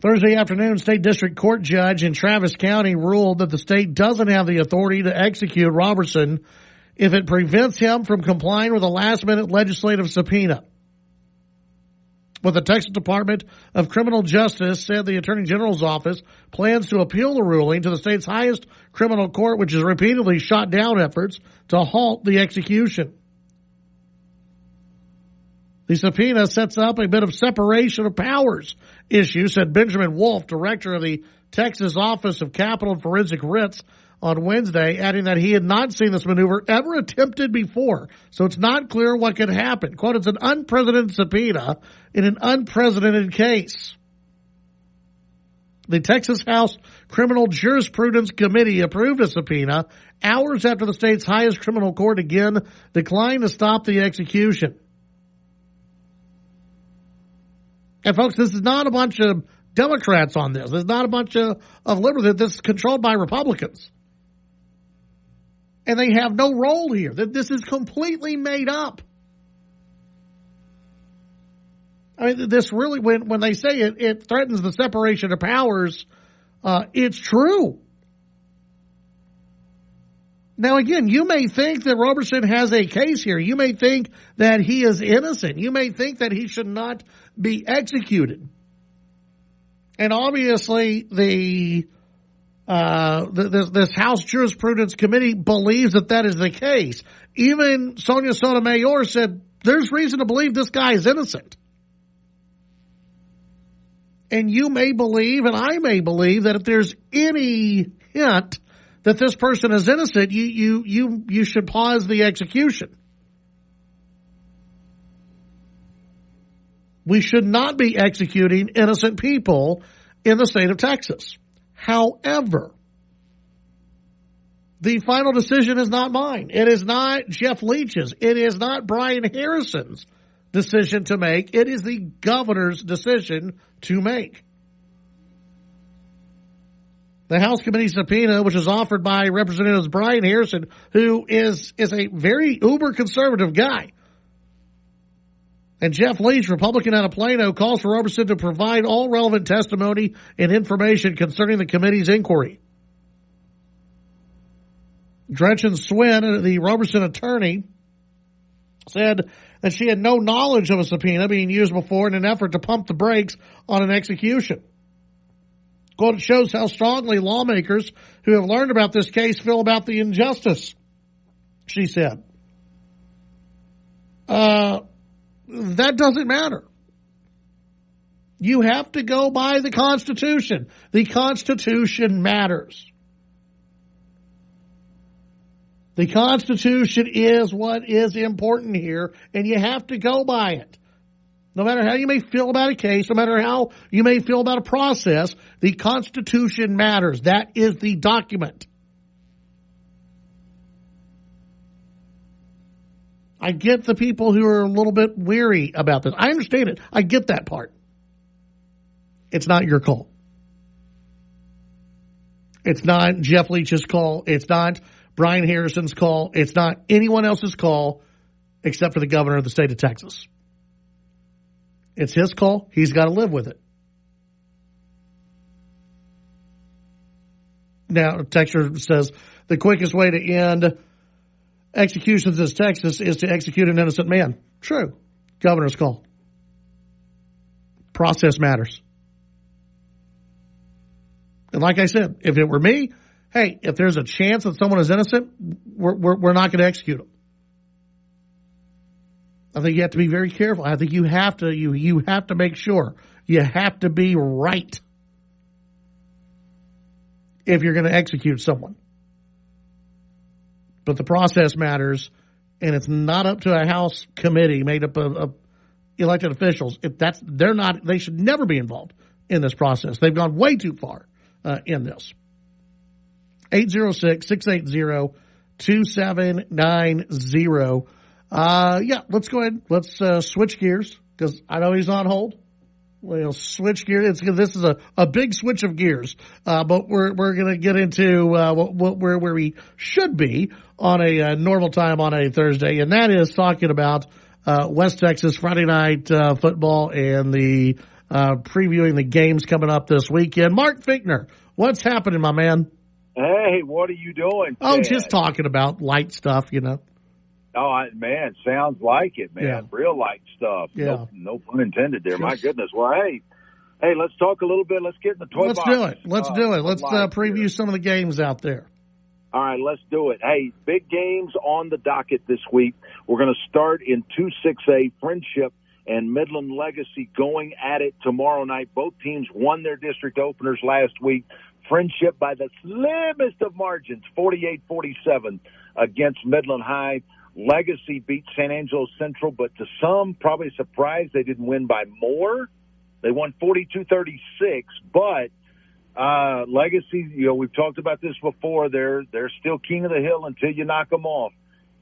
Thursday afternoon, state district court judge in Travis County ruled that the state doesn't have the authority to execute Robertson if it prevents him from complying with a last-minute legislative subpoena. But the Texas Department of Criminal Justice said the Attorney General's office plans to appeal the ruling to the state's highest criminal court, which has repeatedly shot down efforts to halt the execution. The subpoena sets up a bit of separation of powers issue, said Benjamin Wolf, director of the Texas Office of Capital and Forensic Writs, on Wednesday, adding that he had not seen this maneuver ever attempted before, so it's not clear what could happen. Quote, it's an unprecedented subpoena in an unprecedented case. The Texas House Criminal Jurisprudence Committee approved a subpoena hours after the state's highest criminal court again declined to stop the execution. And folks, this is not a bunch of Democrats on this. This is not a bunch of liberals. This is controlled by Republicans. And they have no role here. This is completely made up. I mean, this really, when they say it threatens the separation of powers, it's true. Now, again, you may think that Robertson has a case here. You may think that he is innocent. You may think that he should not be executed. And obviously, this House Jurisprudence Committee believes that is the case. Even Sonia Sotomayor said there's reason to believe this guy is innocent. And you may believe, and I may believe, that if there's any hint that this person is innocent, you should pause the execution. We should not be executing innocent people in the state of Texas. However, the final decision is not mine. It is not Jeff Leach's. It is not Brian Harrison's decision to make. It is the governor's decision to make. The House Committee subpoena, which is offered by Representatives Brian Harrison, who is a very uber conservative guy, and Jeff Leach, Republican out of Plano, calls for Robertson to provide all relevant testimony and information concerning the committee's inquiry. Gretchen Swin, the Robertson attorney, said that she had no knowledge of a subpoena being used before in an effort to pump the brakes on an execution. Quote, it shows how strongly lawmakers who have learned about this case feel about the injustice, she said. That doesn't matter. You have to go by the Constitution. The Constitution matters. The Constitution is what is important here, and you have to go by it. No matter how you may feel about a case, no matter how you may feel about a process, the Constitution matters. That is the document. I get the people who are a little bit weary about this. I understand it. I get that part. It's not your call. It's not Jeff Leach's call. It's not Brian Harrison's call. It's not anyone else's call except for the governor of the state of Texas. It's his call. He's got to live with it. Now, Texture says the quickest way to end executions in Texas is to execute an innocent man. True. Governor's call. Process matters. And like I said, if it were me, hey, if there's a chance that someone is innocent, we're not going to execute them. I think you have to be very careful. I think you have to make sure. You have to be right if you're going to execute someone. But the process matters, and it's not up to a House committee made up of elected officials. They should never be involved in this process. They've gone way too far in this. 806-680-2790. Let's go ahead. Let's switch gears because I know he's on hold. We'll switch gears. This is a big switch of gears, but we're going to get into where we should be on a normal time on a Thursday, and that is talking about West Texas Friday night football and the previewing the games coming up this weekend. Mark Fichtner, what's happening, my man? Hey, what are you doing, Ted? Oh, just talking about light stuff, you know. Oh, man, sounds like it, man. Yeah. Real light stuff. Yeah. No pun intended there. My goodness. Well, hey, let's talk a little bit. Let's get in the toy box. Let's do it. Let's preview some of the games out there. All right, let's do it. Hey, big games on the docket this week. We're going to start in 2-6A, Friendship and Midland Legacy going at it tomorrow night. Both teams won their district openers last week. Friendship by the slimmest of margins, 48-47 against Midland High. Legacy beat San Angelo Central, but to some, probably a surprise, they didn't win by more. They won 42-36, but Legacy, we've talked about this before. They're still king of the hill until you knock them off.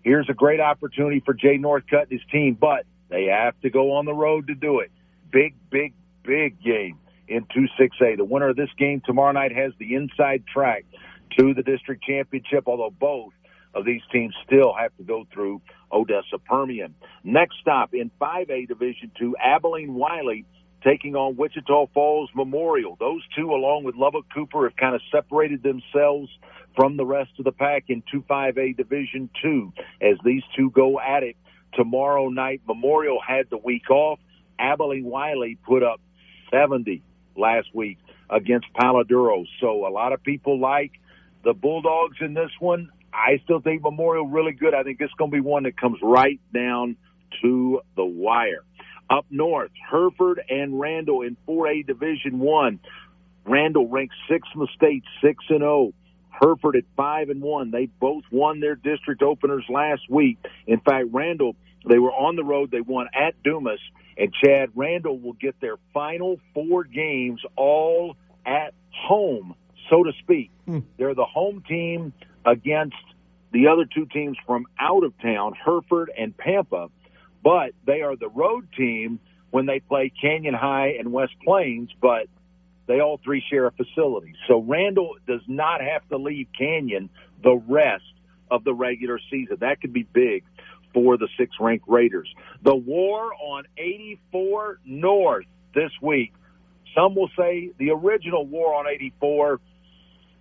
Here's a great opportunity for Jay Northcutt and his team, but they have to go on the road to do it. Big game in 2-6A. The winner of this game tomorrow night has the inside track to the district championship, although both of these teams still have to go through Odessa Permian. Next stop in 5A Division II, Abilene Wiley taking on Wichita Falls Memorial. Those two, along with Lubbock Cooper, have kind of separated themselves from the rest of the pack in 2-5A Division II as these two go at it tomorrow night. Memorial had the week off. Abilene Wiley put up 70 last week against Paladuro. So a lot of people like the Bulldogs in this one. I still think Memorial really good. I think this is going to be one that comes right down to the wire. Up north, Hereford and Randall in 4A Division I. Randall ranks 6th in the state, 6-0. Hereford at 5-1. They both won their district openers last week. In fact, Randall, they were on the road. They won at Dumas. And Chad, Randall will get their final 4 games all at home, so to speak. They're the home team against the other 2 teams from out of town, Hereford and Pampa, but they are the road team when they play Canyon High and West Plains, but they all 3 share a facility. So Randall does not have to leave Canyon the rest of the regular season. That could be big for the 6th-ranked Raiders. The war on 84 North this week. Some will say the original war on 84.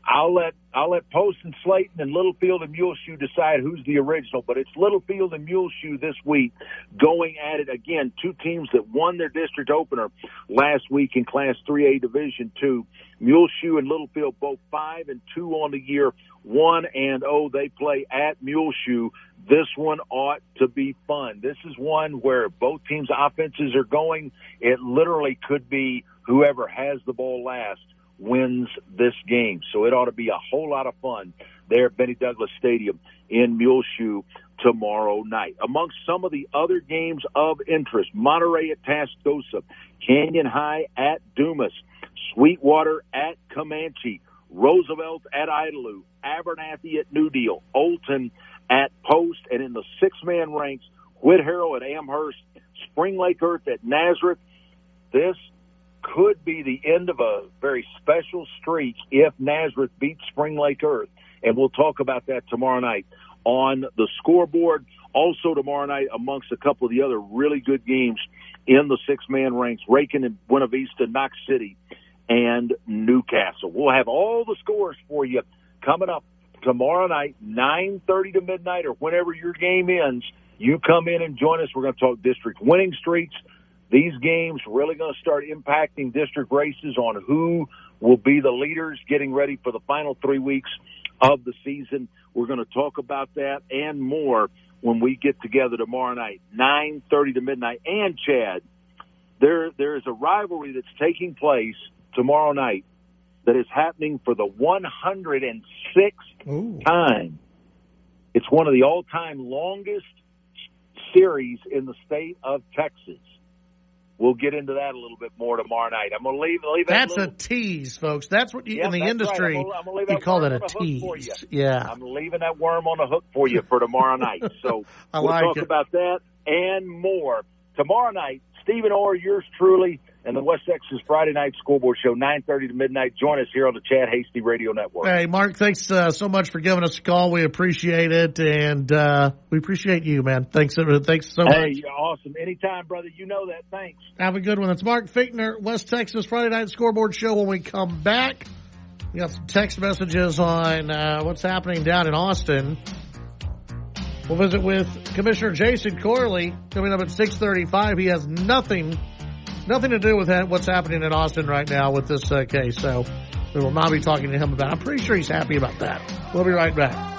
I'll let Post and Slayton and Littlefield and Muleshoe decide who's the original, but it's Littlefield and Muleshoe this week going at it again. 2 teams that won their district opener last week in Class 3A Division II. Muleshoe and Littlefield both 5-2 on the year, 1-0. They play at Muleshoe. This one ought to be fun. This is one where both teams' offenses are going. It literally could be whoever has the ball last wins this game. So it ought to be a whole lot of fun there at Benny Douglas Stadium in Muleshoe tomorrow night. Amongst some of the other games of interest, Monterey at Tascosa, Canyon High at Dumas, Sweetwater at Comanche, Roosevelt at Idalou, Abernathy at New Deal, Olton at Post, and in the 6-man ranks, Whit Harrow at Amherst, Spring Lake Earth at Nazareth. This could be the end of a very special streak if Nazareth beats Spring Lake Earth. And we'll talk about that tomorrow night on the scoreboard. Also tomorrow night, amongst a couple of the other really good games in the 6-man ranks, Rankin and Buena Vista, Knox City, and Newcastle. We'll have all the scores for you coming up tomorrow night, 9:30 to midnight, or whenever your game ends. You come in and join us. We're going to talk district winning streaks. These games really going to start impacting district races on who will be the leaders getting ready for the final 3 weeks of the season. We're going to talk about that and more when we get together tomorrow night, 9:30 to midnight. And, Chad, there is a rivalry that's taking place tomorrow night that is happening for the 106th time. It's one of the all-time longest series in the state of Texas. We'll get into that a little bit more tomorrow night. I'm going to leave that. That's a tease, folks. That's what in the industry right. I'm gonna leave that you call that a tease. Yeah, I'm leaving that worm on the hook for you for tomorrow night. So we'll talk about that and more tomorrow night. Stephen Orr, yours truly, and the West Texas Friday Night Scoreboard Show, 9:30 to midnight. Join us here on the Chad Hasty Radio Network. Hey, Mark, thanks so much for giving us a call. We appreciate it, and we appreciate you, man. Thanks so much. Hey, you're awesome. Anytime, brother. You know that. Thanks. Have a good one. That's Mark Fichtner, West Texas Friday Night Scoreboard Show. When we come back, we got some text messages on what's happening down in Austin. We'll visit with Commissioner Jason Corley coming up at 6:35. He has nothing to do with what's happening in Austin right now with this case. So we will not be talking to him about it. I'm pretty sure he's happy about that. We'll be right back.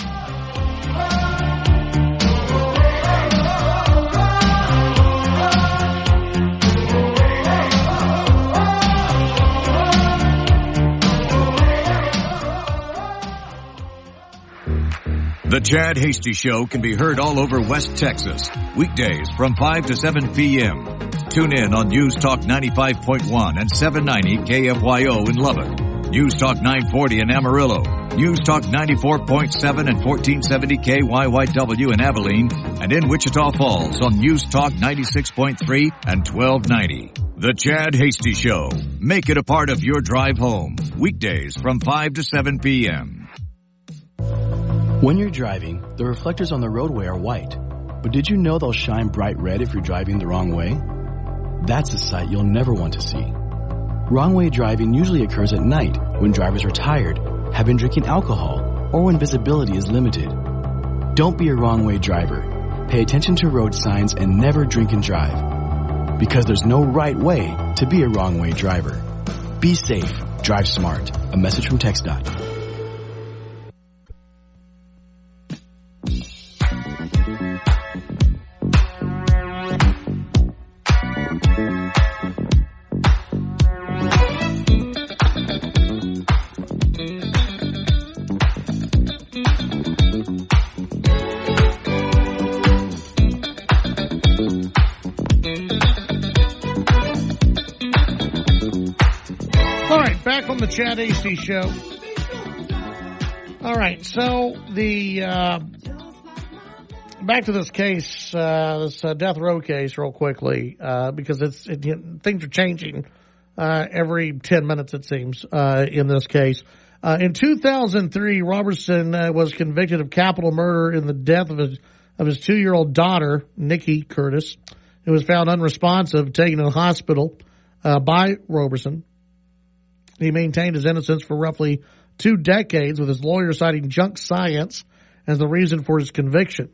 The Chad Hasty Show can be heard all over West Texas, weekdays from 5 to 7 p.m. Tune in on News Talk 95.1 and 790 KFYO in Lubbock, News Talk 940 in Amarillo, News Talk 94.7 and 1470 KYYW in Abilene, and in Wichita Falls on News Talk 96.3 and 1290. The Chad Hasty Show. Make it a part of your drive home, weekdays from 5 to 7 p.m. When you're driving, the reflectors on the roadway are white. But did you know they'll shine bright red if you're driving the wrong way? That's a sight you'll never want to see. Wrong way driving usually occurs at night when drivers are tired, have been drinking alcohol, or when visibility is limited. Don't be a wrong way driver. Pay attention to road signs and never drink and drive. Because there's no right way to be a wrong way driver. Be safe. Drive smart. A message from TxDOT. Back on the Chad Hasty Show. All right, so the back to this case, this death row case, real quickly, because things are changing every 10 minutes, it seems, in this case. In 2003, Robertson was convicted of capital murder in the death of his 2-year-old daughter, Nikki Curtis, who was found unresponsive, taken to the hospital by Robertson. He maintained his innocence for roughly 2 decades, with his lawyer citing junk science as the reason for his conviction.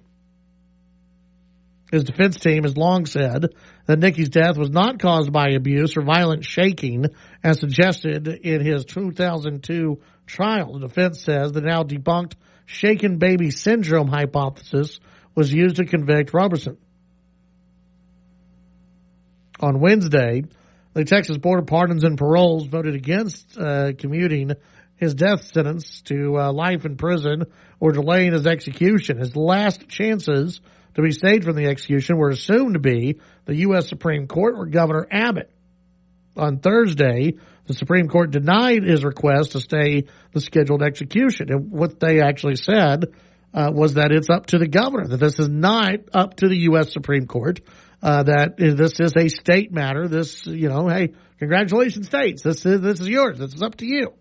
His defense team has long said that Nikki's death was not caused by abuse or violent shaking, as suggested in his 2002 trial. The defense says the now debunked shaken baby syndrome hypothesis was used to convict Robertson. On Wednesday, the Texas Board of Pardons and Paroles voted against commuting his death sentence to life in prison or delaying his execution. His last chances to be saved from the execution were assumed to be the U.S. Supreme Court or Governor Abbott. On Thursday, the Supreme Court denied his request to stay the scheduled execution. And what they actually said was that it's up to the governor, that this is not up to the U.S. Supreme Court. That this is a state matter. This, hey, congratulations, states. This is yours. This is up to you.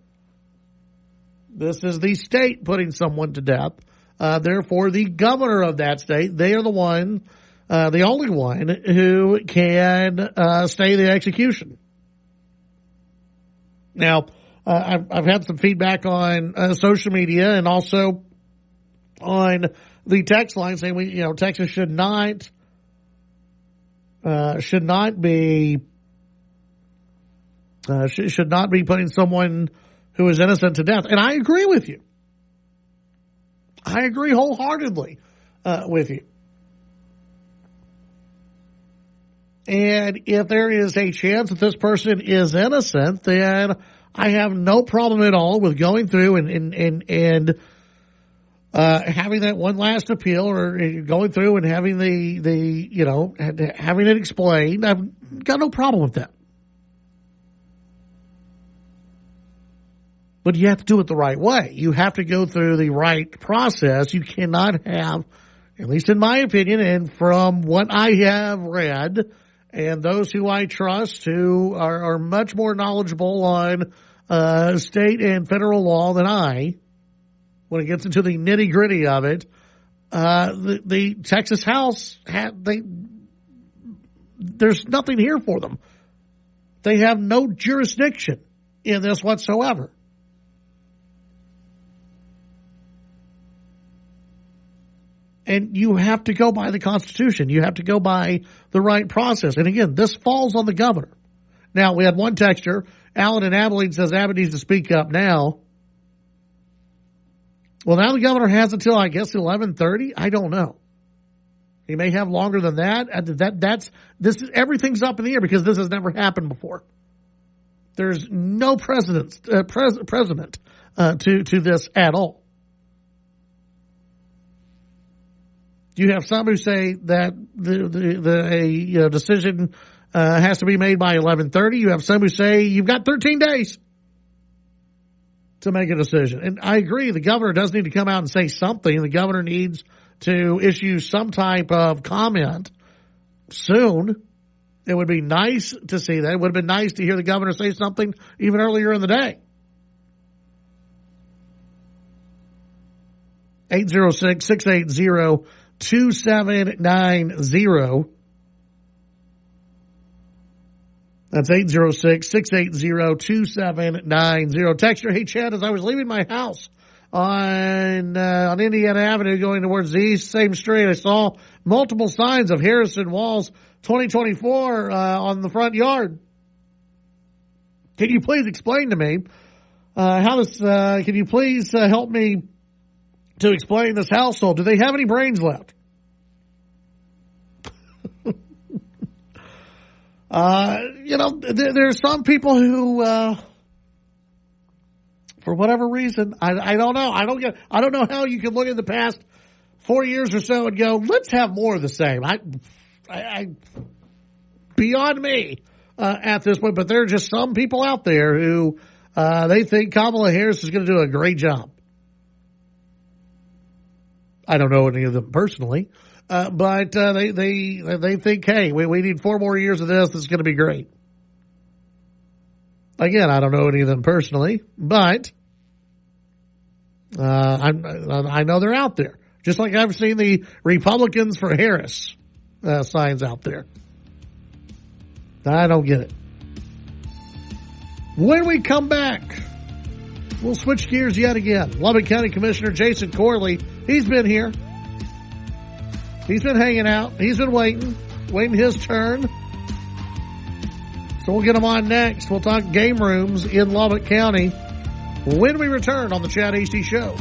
This is the state putting someone to death. Therefore, the governor of that state, they are the only one who can stay the execution. Now, I've had some feedback on social media and also on the text line saying Texas should not be putting someone who is innocent to death. And I agree with you. I agree wholeheartedly with you. And if there is a chance that this person is innocent, then I have no problem at all with going through and having that one last appeal, or going through and having having it explained. I've got no problem with that. But you have to do it the right way. You have to go through the right process. You cannot have, at least in my opinion, and from what I have read and those who I trust who are much more knowledgeable on state and federal law than I, when it gets into the nitty-gritty of it, the Texas House, there's nothing here for them. They have no jurisdiction in this whatsoever. And you have to go by the Constitution. You have to go by the right process. And again, this falls on the governor. Now, we had one texter, Alan in Abilene, says Abbott needs to speak up now. Well, now the governor has until, I guess, 11:30. I don't know. He may have longer than that. Everything's up in the air because this has never happened before. There's no precedent to this at all. You have some who say that a decision has to be made by 11:30. You have some who say you've got 13 days to make a decision. And I agree, the governor does need to come out and say something. The governor needs to issue some type of comment soon. It would be nice to see that. It would have been nice to hear the governor say something even earlier in the day. 806-680-2790. That's 806-680-2790. Texture, hey, Chad, as I was leaving my house on Indiana Avenue going towards the east, same street, I saw multiple signs of Harrison Walls 2024 on the front yard. Can you please explain to me how this, can you please help me to explain this household? Do they have any brains left? There's some people who, for whatever reason, I don't know. I don't know how you can look at the past 4 years or so and go, let's have more of the same. I beyond me, at this point, but there are just some people out there who, they think Kamala Harris is going to do a great job. I don't know any of them personally. But they think, hey, we need 4 more years of this. It's going to be great. Again, I don't know any of them personally, but I know they're out there. Just like I've seen the Republicans for Harris signs out there. I don't get it. When we come back, we'll switch gears yet again. Lubbock County Commissioner Jason Corley, he's been here. He's been hanging out. He's been waiting his turn. So we'll get him on next. We'll talk game rooms in Lubbock County when we return on the Chad Hasty Show.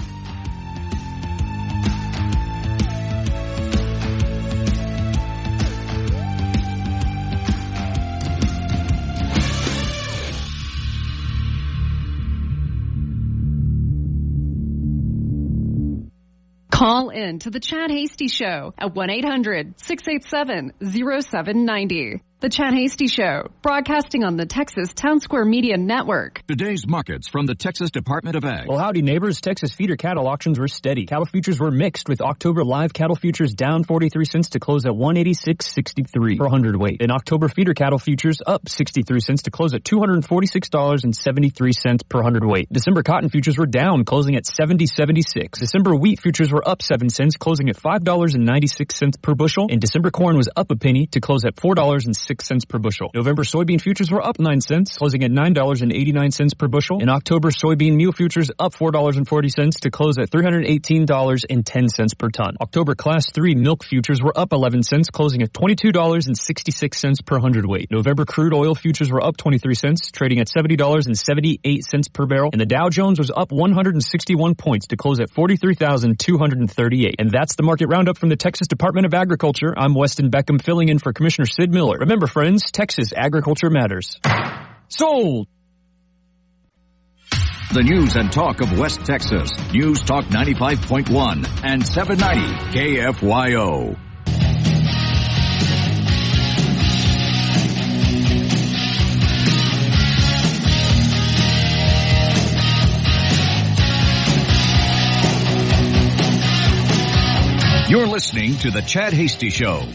Call in to the Chad Hasty Show at 1-800-687-0790. The Chad Hasty Show, broadcasting on the Texas Town Square Media Network. Today's markets from the Texas Department of Ag. Well, howdy, neighbors. Texas feeder cattle auctions were steady. Cattle futures were mixed, with October live cattle futures down 43 cents to close at $186.63 per hundredweight. And October feeder cattle futures up 63 cents to close at $246.73 per hundredweight. December cotton futures were down, closing at $70.76. December wheat futures were up 7 cents, closing at $5.96 per bushel. And December corn was up a penny to close at $4.06 per bushel. November soybean futures were up 9 cents, closing at $9.89 per bushel. And October soybean meal futures up $4.40 to close at $318.10 per ton. October class 3 milk futures were up 11 cents, closing at $22.66 per hundredweight. November crude oil futures were up 23 cents, trading at $70.78 per barrel. And the Dow Jones was up 161 points to close at 43,238. And that's the market roundup from the Texas Department of Agriculture. I'm Weston Beckham, filling in for Commissioner Sid Miller. Remember, friends, Texas agriculture matters. Sold! The news and talk of West Texas. News Talk 95.1 and 790 KFYO. You're listening to The Chad Hasty Show.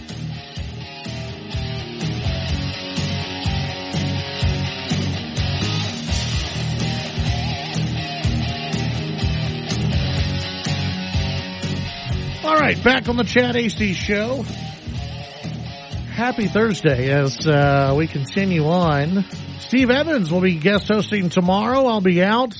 All right, back on the Chad Hasty Show. Happy Thursday as we continue on. Steve Evans will be guest hosting tomorrow. I'll be out.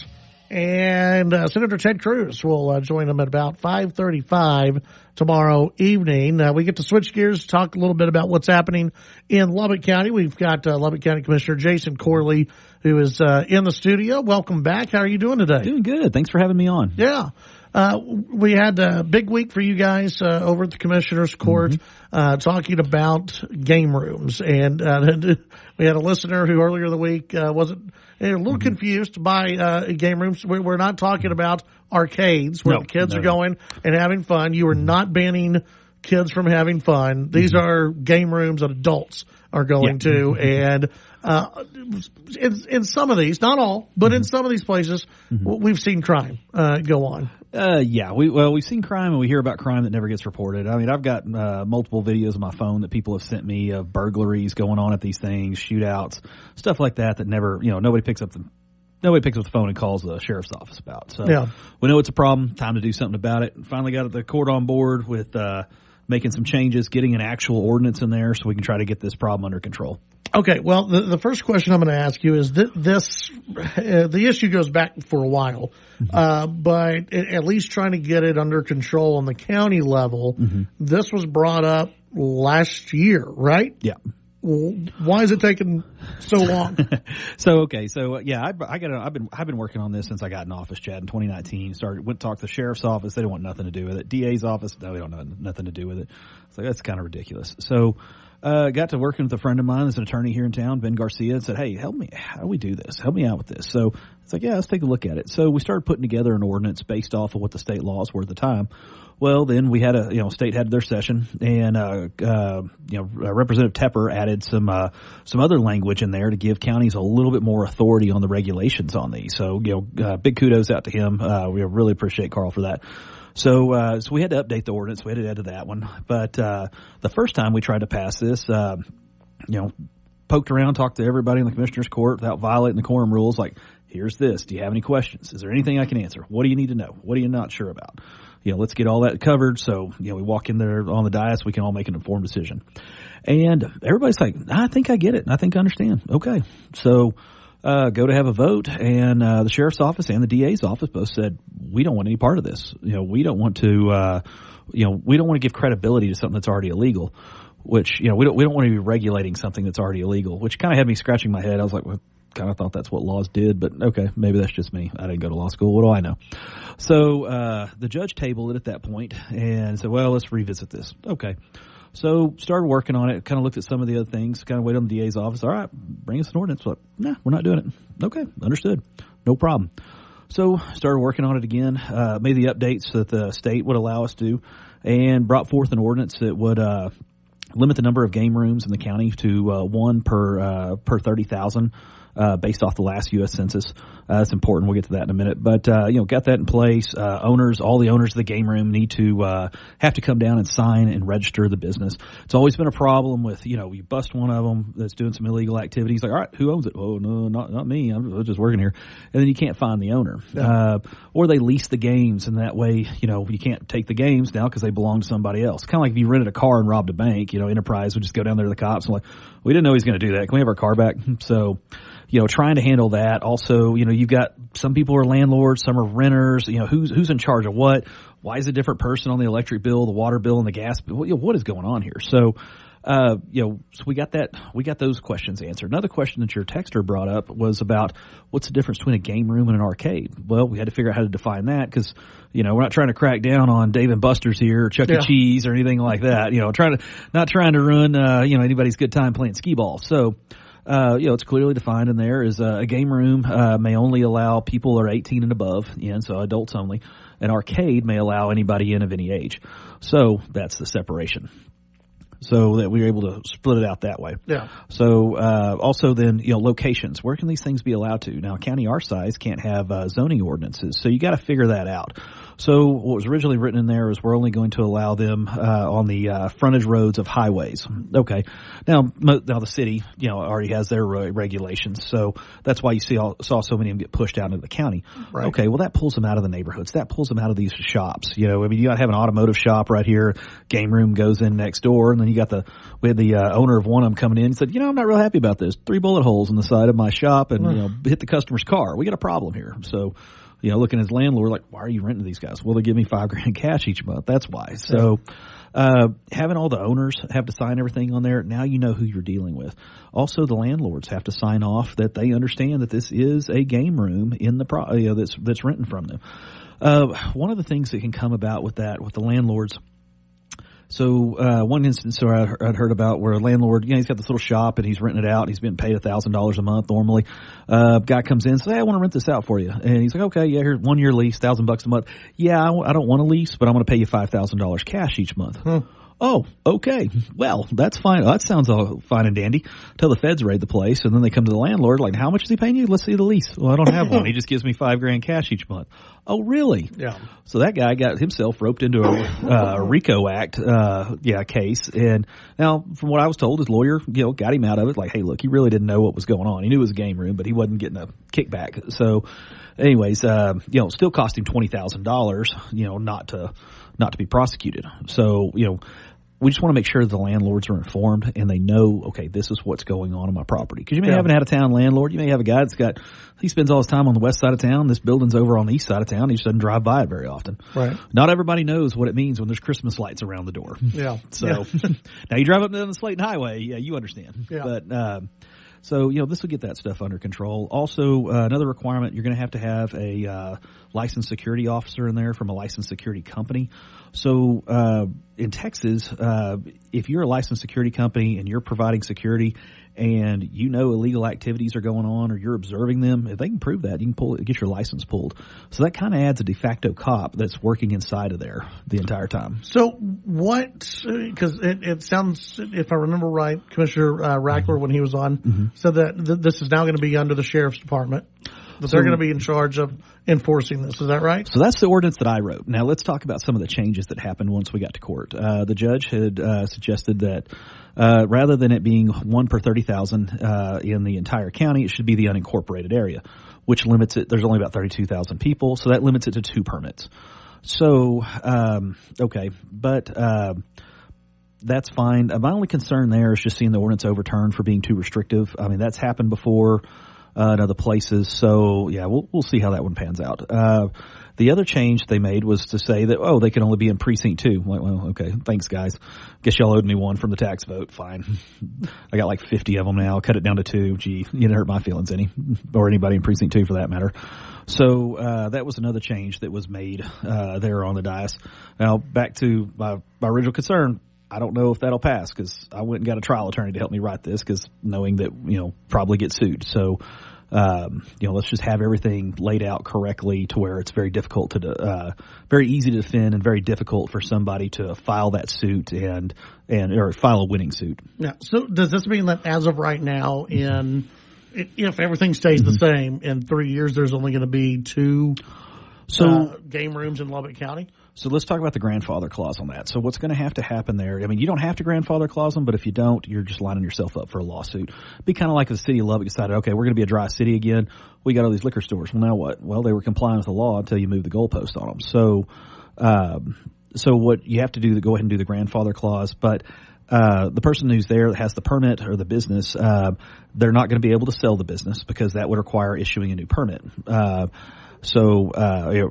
And Senator Ted Cruz will join him at about 5:35 tomorrow evening. We get to switch gears, talk a little bit about what's happening in Lubbock County. We've got Lubbock County Commissioner Jason Corley, who is in the studio. Welcome back. How are you doing today? Doing good. Thanks for having me on. Yeah. We had a big week for you guys over at the Commissioner's Court talking about game rooms. And we had a listener who earlier in the week wasn't a little confused by game rooms. We're not talking about arcades where the kids are going and having fun. You are not banning kids from having fun. These are game rooms that adults are going to. And in some of these, not all, but in some of these places, we've seen crime go on. We've seen crime, and we hear about crime that never gets reported. I mean, I've got multiple videos on my phone that people have sent me of burglaries going on at these things, shootouts, stuff like that never, nobody picks up the phone and calls the sheriff's office about. So we know it's a problem. Time to do something about it. Finally got the court on board with making some changes, getting an actual ordinance in there so we can try to get this problem under control. Okay, well, the first question I'm going to ask you is the issue goes back for a while, but at least trying to get it under control on the county level. This was brought up last year, right? Yeah. Why is it taking so long? I've been working on this since I got in office, Chad, in 2019. Went to talk to the sheriff's office. They don't want nothing to do with it. DA's office, no, they don't have nothing to do with it. So that's kind of ridiculous. So got to working with a friend of mine that's an attorney here in town, Ben Garcia, and said, hey, help me. How do we do this? Help me out with this. So it's like, yeah, let's take a look at it. So we started putting together an ordinance based off of what the state laws were at the time. Well, then we had state had their session, and Representative Tepper added some other language in there to give counties a little bit more authority on the regulations on these. So big kudos out to him. We really appreciate Carl for that. So we had to update the ordinance. We had to add to that one. But the first time we tried to pass this, poked around, talked to everybody in the Commissioner's Court without violating the quorum rules. Like, here's this. Do you have any questions? Is there anything I can answer? What do you need to know? What are you not sure about? Let's get all that covered. So, we walk in there on the dais, we can all make an informed decision. And everybody's like, I think I get it. And I think I understand. Okay. So, go to have a vote, and the sheriff's office and the DA's office both said, we don't want any part of this. We don't want to, we don't want to give credibility to something that's already illegal, which, we don't want to be regulating something that's already illegal, which kind of had me scratching my head. I was like, well, kind of thought that's what laws did, but okay, maybe that's just me. I didn't go to law school. What do I know? So, the judge tabled it at that point and said, well, let's revisit this. Okay. So started working on it, kind of looked at some of the other things, kind of waited on the DA's office. All right, bring us an ordinance. Like, nah, we're not doing it. Okay, understood. No problem. So started working on it again, made the updates that the state would allow us to, and brought forth an ordinance that would limit the number of game rooms in the county to one per 30,000. Based off the last U.S. Census. That's important. We'll get to that in a minute. But, got that in place. All the owners of the game room need to have to come down and sign and register the business. It's always been a problem with, you bust one of them that's doing some illegal activities. Like, all right, who owns it? Oh, no, not me. I'm just working here. And then you can't find the owner. Yeah. Or they lease the games, and that way, you can't take the games now because they belong to somebody else. Kind of like if you rented a car and robbed a bank, Enterprise would just go down there to the cops and like, we didn't know he was going to do that. Can we have our car back? So, trying to handle that. Also, you've got some people are landlords, some are renters. Who's in charge of what? Why is a different person on the electric bill, the water bill, and the gas bill? What is going on here? So, so we got those questions answered. Another question that your texter brought up was about what's the difference between a game room and an arcade? Well, we had to figure out how to define that because, we're not trying to crack down on Dave and Buster's here or Chuck E. Cheese or anything like that. Not trying to ruin, anybody's good time playing skee ball. So, it's clearly defined in there is a game room may only allow people who are 18 and above in, so adults only. An arcade may allow anybody in of any age. So that's the separation. So that we were able to split it out that way. Yeah. So also then, locations. Where can these things be allowed to? Now, a county our size can't have zoning ordinances, so you got to figure that out. So what was originally written in there is we're only going to allow them on the frontage roads of highways. Okay. Now the city, already has their regulations, so that's why you saw so many of them get pushed out into the county. Right. Okay, well that pulls them out of the neighborhoods. That pulls them out of these shops. You got to have an automotive shop right here. Game room goes in next door, and then we had the owner of one of them coming in and said, I'm not real happy about this. 3 bullet holes in the side of my shop, and hit the customer's car. We got a problem here. So. Looking at his landlord, like, why are you renting these guys? Well, they give me $5,000 cash each month. That's why. So, having all the owners have to sign everything on there, now you know who you're dealing with. Also, the landlords have to sign off that they understand that this is a game room in the that's renting from them. One of the things that can come about with the landlords. So, one instance I'd heard about where a landlord, he's got this little shop and he's renting it out. And he's been paid $1,000 a month normally. Guy comes in and says, hey, I want to rent this out for you. And he's like, okay, yeah, here's 1 year lease, $1,000 a month. Yeah, I don't want a lease, but I'm going to pay you $5,000 cash each month. Oh, okay. Well, that's fine. That sounds all fine and dandy until the feds raid the place, and then they come to the landlord like, how much is he paying you? Let's see the lease. Well, I don't have one. He just gives me $5,000 cash each month. Oh, really? Yeah. So that guy got himself roped into a RICO Act, case. And now, from what I was told, his lawyer, got him out of it. Like, hey, look, he really didn't know what was going on. He knew it was a game room, but he wasn't getting a kickback. So, anyways, still cost him $20,000, not to be prosecuted. So, we just want to make sure the landlords are informed and they know, okay, this is what's going on my property. Because you may have an out-of-town landlord. You may have a guy he spends all his time on the west side of town. This building's over on the east side of town. He just doesn't drive by it very often. Right. Not everybody knows what it means when there's Christmas lights around the door. Yeah. So now you drive up and down the Slayton Highway. Yeah, you understand. Yeah. But, so, this will get that stuff under control. Also, another requirement, you're going to have a licensed security officer in there from a licensed security company. So, in Texas, if you're a licensed security company and you're providing security and illegal activities are going on or you're observing them, if they can prove that, you can get your license pulled. So that kind of adds a de facto cop that's working inside of there the entire time. So because it sounds, if I remember right, Commissioner Rackler, when he was on, said that this is now going to be under the Sheriff's Department. That they're going to be in charge of enforcing this. Is that right? So that's the ordinance that I wrote. Now let's talk about some of the changes that happened once we got to court. The judge had suggested that rather than it being 1 per 30,000 in the entire county, it should be the unincorporated area, which limits it. There's only about 32,000 people, so that limits it to 2 permits. So, okay, but that's fine. My only concern there is just seeing the ordinance overturned for being too restrictive. I mean, that's happened before in other places. So, yeah, we'll see how that one pans out. The other change they made was to say that, they can only be in precinct 2. Like, well, okay, thanks, guys. Guess y'all owed me one from the tax vote. Fine. I got like 50 of them now. Cut it down to 2. Gee, you didn't hurt my feelings any, or anybody in precinct 2 for that matter. So that was another change that was made there on the dais. Now, back to my original concern. I don't know if that'll pass because I went and got a trial attorney to help me write this because knowing that, probably get sued. So, let's just have everything laid out correctly to where it's very difficult very easy to defend and very difficult for somebody to file that suit or file a winning suit. Yeah. So does this mean that as of right now, if everything stays the same, in 3 years, there's only going to be 2 game rooms in Lubbock County? So let's talk about the grandfather clause on that. So what's going to have to happen there? I mean, you don't have to grandfather clause them, but if you don't, you're just lining yourself up for a lawsuit. It'd be kind of like if the city of Lubbock decided, okay, we're going to be a dry city again. We got all these liquor stores. Well, now what? Well, they were complying with the law until you move the goalpost on them. So what you have to do is go ahead and do the grandfather clause, but the person who's there that has the permit or the business, they're not going to be able to sell the business because that would require issuing a new permit. So,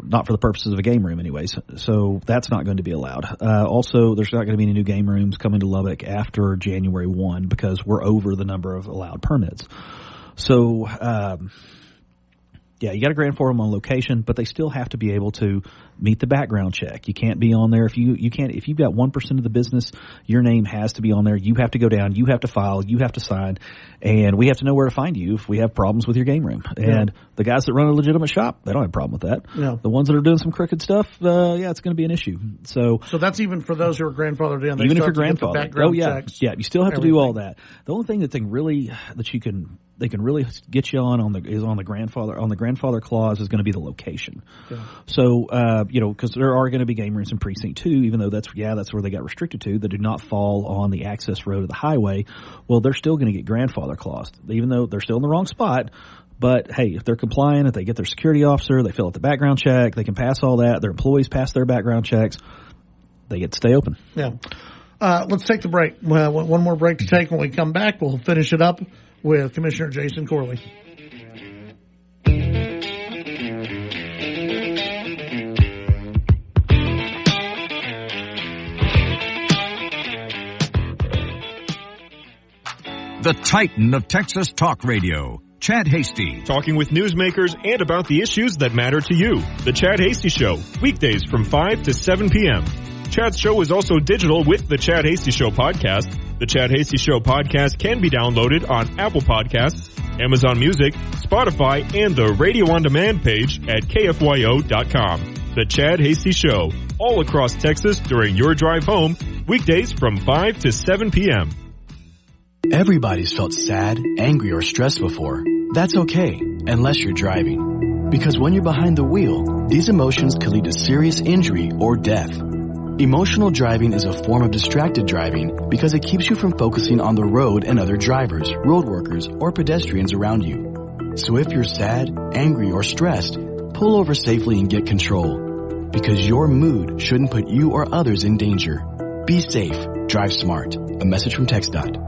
not for the purposes of a game room anyways. So that's not going to be allowed. Also, there's not going to be any new game rooms coming to Lubbock after January 1 because we're over the number of allowed permits. So, you got to grandfather them on location, but they still have to be able to meet the background check. You can't be on there if you've got 1% of the business, your name has to be on there. You have to go down, you have to file, you have to sign, and we have to know where to find you if we have problems with your game room. And the guys that run a legitimate shop, they don't have a problem with that. Yeah. The ones that are doing some crooked stuff, it's going to be an issue. So that's even for those who are grandfathered in. Even if you're grandfathered. Checks, you still have to do all that. The only thing that you can they can really get you on the grandfather clause is going to be the location. Yeah. So, because there are going to be game rooms in Precinct 2, even though that's where they got restricted to, that do not fall on the access road of the highway. Well, they're still going to get grandfather claused, even though they're still in the wrong spot. But hey, if they're compliant, if they get their security officer, they fill out the background check, they can pass all that, their employees pass their background checks, they get to stay open. Yeah. Let's take the break. One more break to take. When we come back, we'll finish it up with Commissioner Jason Corley. The Titan of Texas Talk Radio, Chad Hasty. Talking with newsmakers and about the issues that matter to you. The Chad Hasty Show, weekdays from 5 to 7 p.m. Chad's show is also digital with the Chad Hasty Show podcast. The Chad Hasty Show podcast can be downloaded on Apple Podcasts, Amazon Music, Spotify, and the Radio On Demand page at KFYO.com. The Chad Hasty Show, all across Texas during your drive home, weekdays from 5 to 7 p.m. Everybody's felt sad, angry, or stressed before. That's okay, unless you're driving. Because when you're behind the wheel, these emotions could lead to serious injury or death. Emotional driving is a form of distracted driving because it keeps you from focusing on the road and other drivers, road workers, or pedestrians around you. So if you're sad, angry, or stressed, pull over safely and get control. Because your mood shouldn't put you or others in danger. Be safe. Drive smart. A message from TxDOT.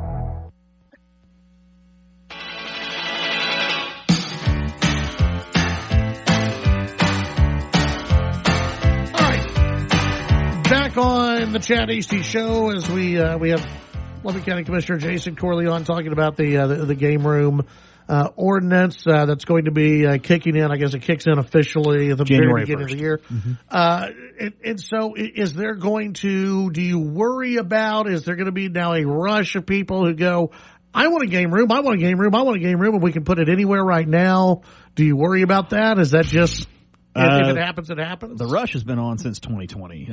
On the Chad Hasty Show, as we have Lubbock County Commissioner Jason Corley on talking about the game room ordinance that's going to be kicking in. I guess it kicks in officially at the very beginning of the year. Mm-hmm. And so, is there going to? Do you worry about? Is there going to be now a rush of people who go, "I want a game room. I want a game room. I want a game room," and we can put it anywhere right now? Do you worry about that? Is that just? If it happens, it happens. The rush has been on since 2020.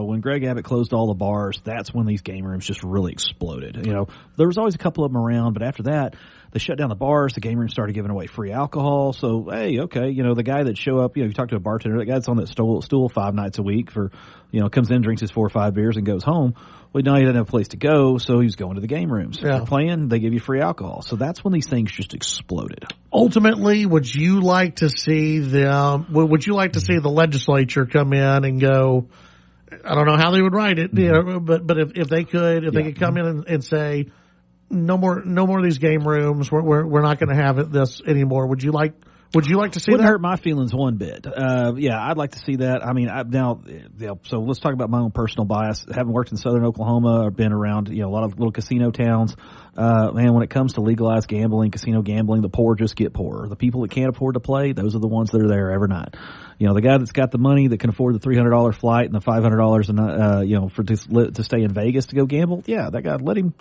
When Greg Abbott closed all the bars, that's when these game rooms just really exploded. There was always a couple of them around, but after that, they shut down the bars. The game rooms started giving away free alcohol. So, hey, okay, the guy that show up, you talk to a bartender, that guy that's on that stool 5 nights a week for, comes in, drinks his 4 or 5 beers and goes home. Well, now he doesn't have a place to go, so he's going to the game rooms. If you're playing, they give you free alcohol. So that's when these things just exploded. Ultimately, would you like to see the legislature come in and go, I don't know how they would write it, but if they could come in and say, no more of these game rooms, we're not going to have this anymore. Would you like to see that? Wouldn't hurt my feelings one bit. I'd like to see that. I mean, so let's talk about my own personal bias. Having worked in southern Oklahoma, I've been around, a lot of little casino towns. Man, when it comes to legalized gambling, casino gambling, the poor just get poorer. The people that can't afford to play, those are the ones that are there every night. The guy that's got the money that can afford the $300 flight and the $500 to stay in Vegas to go gamble. Yeah, that guy, let him,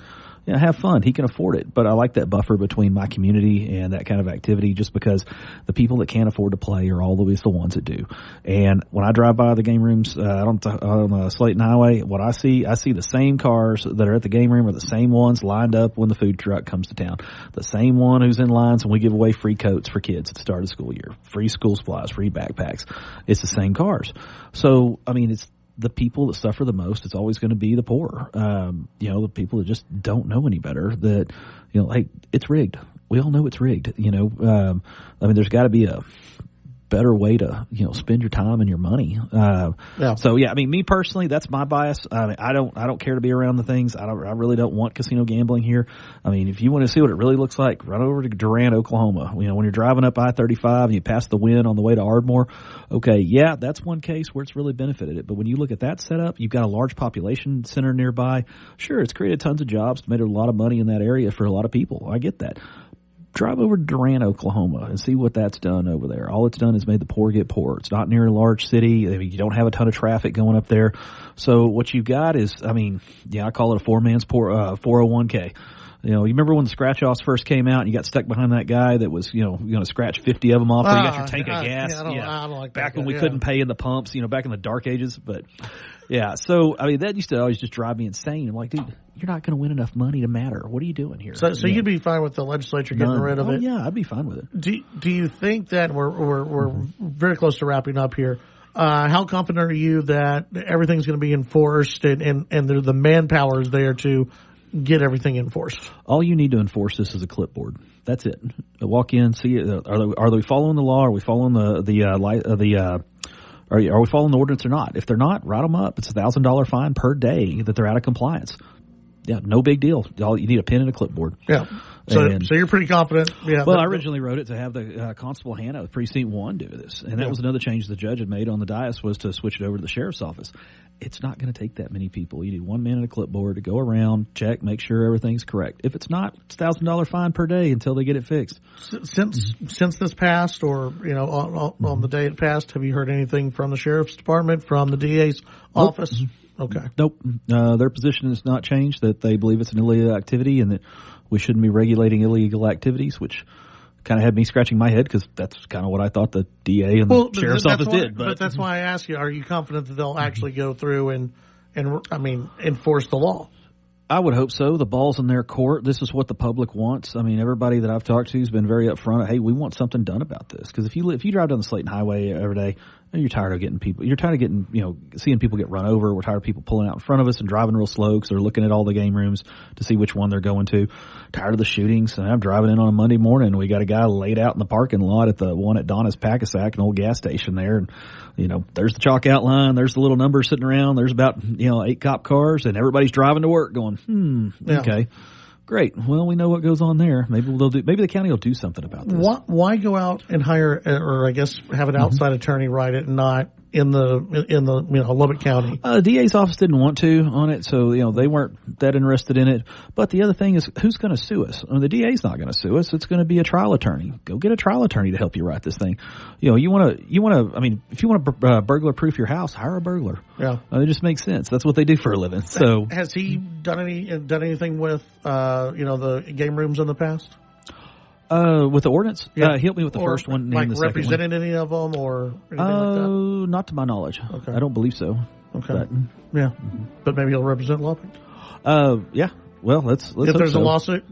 have fun. He can afford it. But I like that buffer between my community and that kind of activity, just because the people that can't afford to play are always the ones that do. And when I drive by the game rooms on the Slayton Highway, what I see the same cars that are at the game room are the same ones lined up when the food truck comes to town. The same one who's in lines when we give away free coats for kids at the start of the school year, free school supplies, free backpacks. It's the same cars. So, I mean, it's the people that suffer the most. It's always going to be the poor. The people that just don't know any better, that, hey, it's rigged. We all know it's rigged. There's got to be a better way to, spend your time and your money. So me personally, that's my bias. I don't care to be around the things. I really don't want casino gambling here. I mean, if you want to see what it really looks like, run over to Durant, Oklahoma. When you're driving up I-35 and you pass the Wynn on the way to Ardmore, okay, that's one case where it's really benefited it. But when you look at that setup, you've got a large population center nearby. Sure, it's created tons of jobs, made a lot of money in that area for a lot of people. I get that. Drive over to Durant, Oklahoma, and see what that's done over there. All it's done is made the poor get poorer. It's not near a large city. I mean, you don't have a ton of traffic going up there. So what you've got is, I call it a 4-man's 401k. You know, you remember when the scratch-offs first came out and you got stuck behind that guy that was, you're going to scratch 50 of them off, or you got your tank of gas. I don't like that. Back when we couldn't pay in the pumps, back in the dark ages. But, yeah, so, I mean, that used to always just drive me insane. I'm like, dude, you're not going to win enough money to matter. What are you doing here? So you'd be fine with the legislature getting rid of it? Yeah, I'd be fine with it. Do you think that we're very close to wrapping up here? How confident are you that everything's going to be enforced and the manpower is there to get everything enforced? All you need to enforce this is a clipboard. That's it. Walk in, see it. Are they following the law? Are we following are we following the ordinance or not? If they're not, write them up. It's $1,000 fine per day that they're out of compliance. Yeah, no big deal. You need a pen and a clipboard. Yeah. So you're pretty confident? Yeah. Well, I originally wrote it to have the Constable Hannah of Precinct 1 do this. And that was another change the judge had made on the dais, was to switch it over to the sheriff's office. It's not going to take that many people. You need one man and a clipboard to go around, check, make sure everything's correct. If it's not, it's $1,000 fine per day until they get it fixed. Since this passed, or on the day it passed, have you heard anything from the sheriff's department, from the DA's office? Okay. Nope. Their position has not changed, that they believe it's an illegal activity and that we shouldn't be regulating illegal activities, which kind of had me scratching my head, because that's kind of what I thought the DA and the sheriff's office did. But that's why I ask you, are you confident that they'll actually go through and enforce the law? I would hope so. The ball's in their court. This is what the public wants. I mean, everybody that I've talked to has been very upfront. Hey, we want something done about this. Because if you drive down the Slayton Highway every day, you're tired of getting people. You're tired of getting, seeing people get run over. We're tired of people pulling out in front of us and driving real slow because they're looking at all the game rooms to see which one they're going to. Tired of the shootings. And I'm driving in on a Monday morning, and we got a guy laid out in the parking lot at the one at Donna's Packasack, an old gas station there. And, there's the chalk outline. There's the little number sitting around. There's about, 8 cop cars, and everybody's driving to work going, okay. Great. Well, we know what goes on there. Maybe the county will do something about this. Why go out and hire, or I guess have an outside attorney write it, and not in the Lubbock County? The DA's office didn't want to on it, so they weren't that interested in it. But the other thing is, who's going to sue us? I mean, the DA's not going to sue us. It's going to be a trial attorney. Go get a trial attorney to help you write this thing. You want to. I mean, if you want to burglar proof your house, hire a burglar. Yeah, it just makes sense. That's what they do for a living. So, has he done anything with the game rooms in the past? With the ordinance? He helped me with the first one, like the second one. Represented any of them, or anything like that? Not to my knowledge. Okay. I don't believe so. Okay. But maybe he'll represent Lubbock. Yeah. Well, let's if hope there's so. a lawsuit.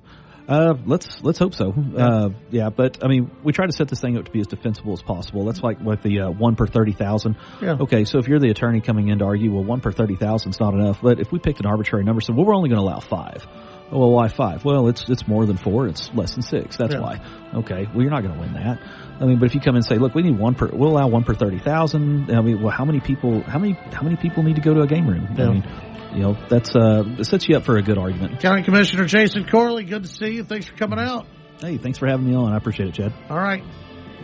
Let's hope so. But I mean, we try to set this thing up to be as defensible as possible. That's like with the 1 per 30,000. Yeah. Okay, so if you're the attorney coming in to argue, well, 1 per 30,000 is not enough. But if we picked an arbitrary number, so we're only going to allow 5. Well, why 5? Well, it's more than 4. It's less than 6. That's why. Okay. Well, you're not going to win that. I mean, but if you come in and say, look, we need we'll allow 1 per 30,000. I mean, well, how many people need to go to a game room? Yeah. I mean, it sets you up for a good argument. County Commissioner Jason Corley, good to see you. Thanks for coming out. Hey, thanks for having me on. I appreciate it, Chad. All right.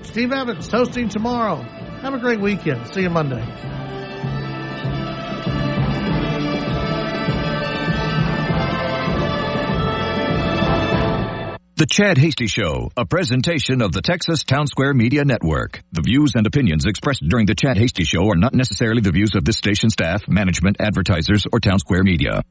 Steve Evans hosting tomorrow. Have a great weekend. See you Monday. The Chad Hasty Show, a presentation of the Texas Town Square Media Network. The views and opinions expressed during the Chad Hasty Show are not necessarily the views of this station staff, management, advertisers, or Town Square Media.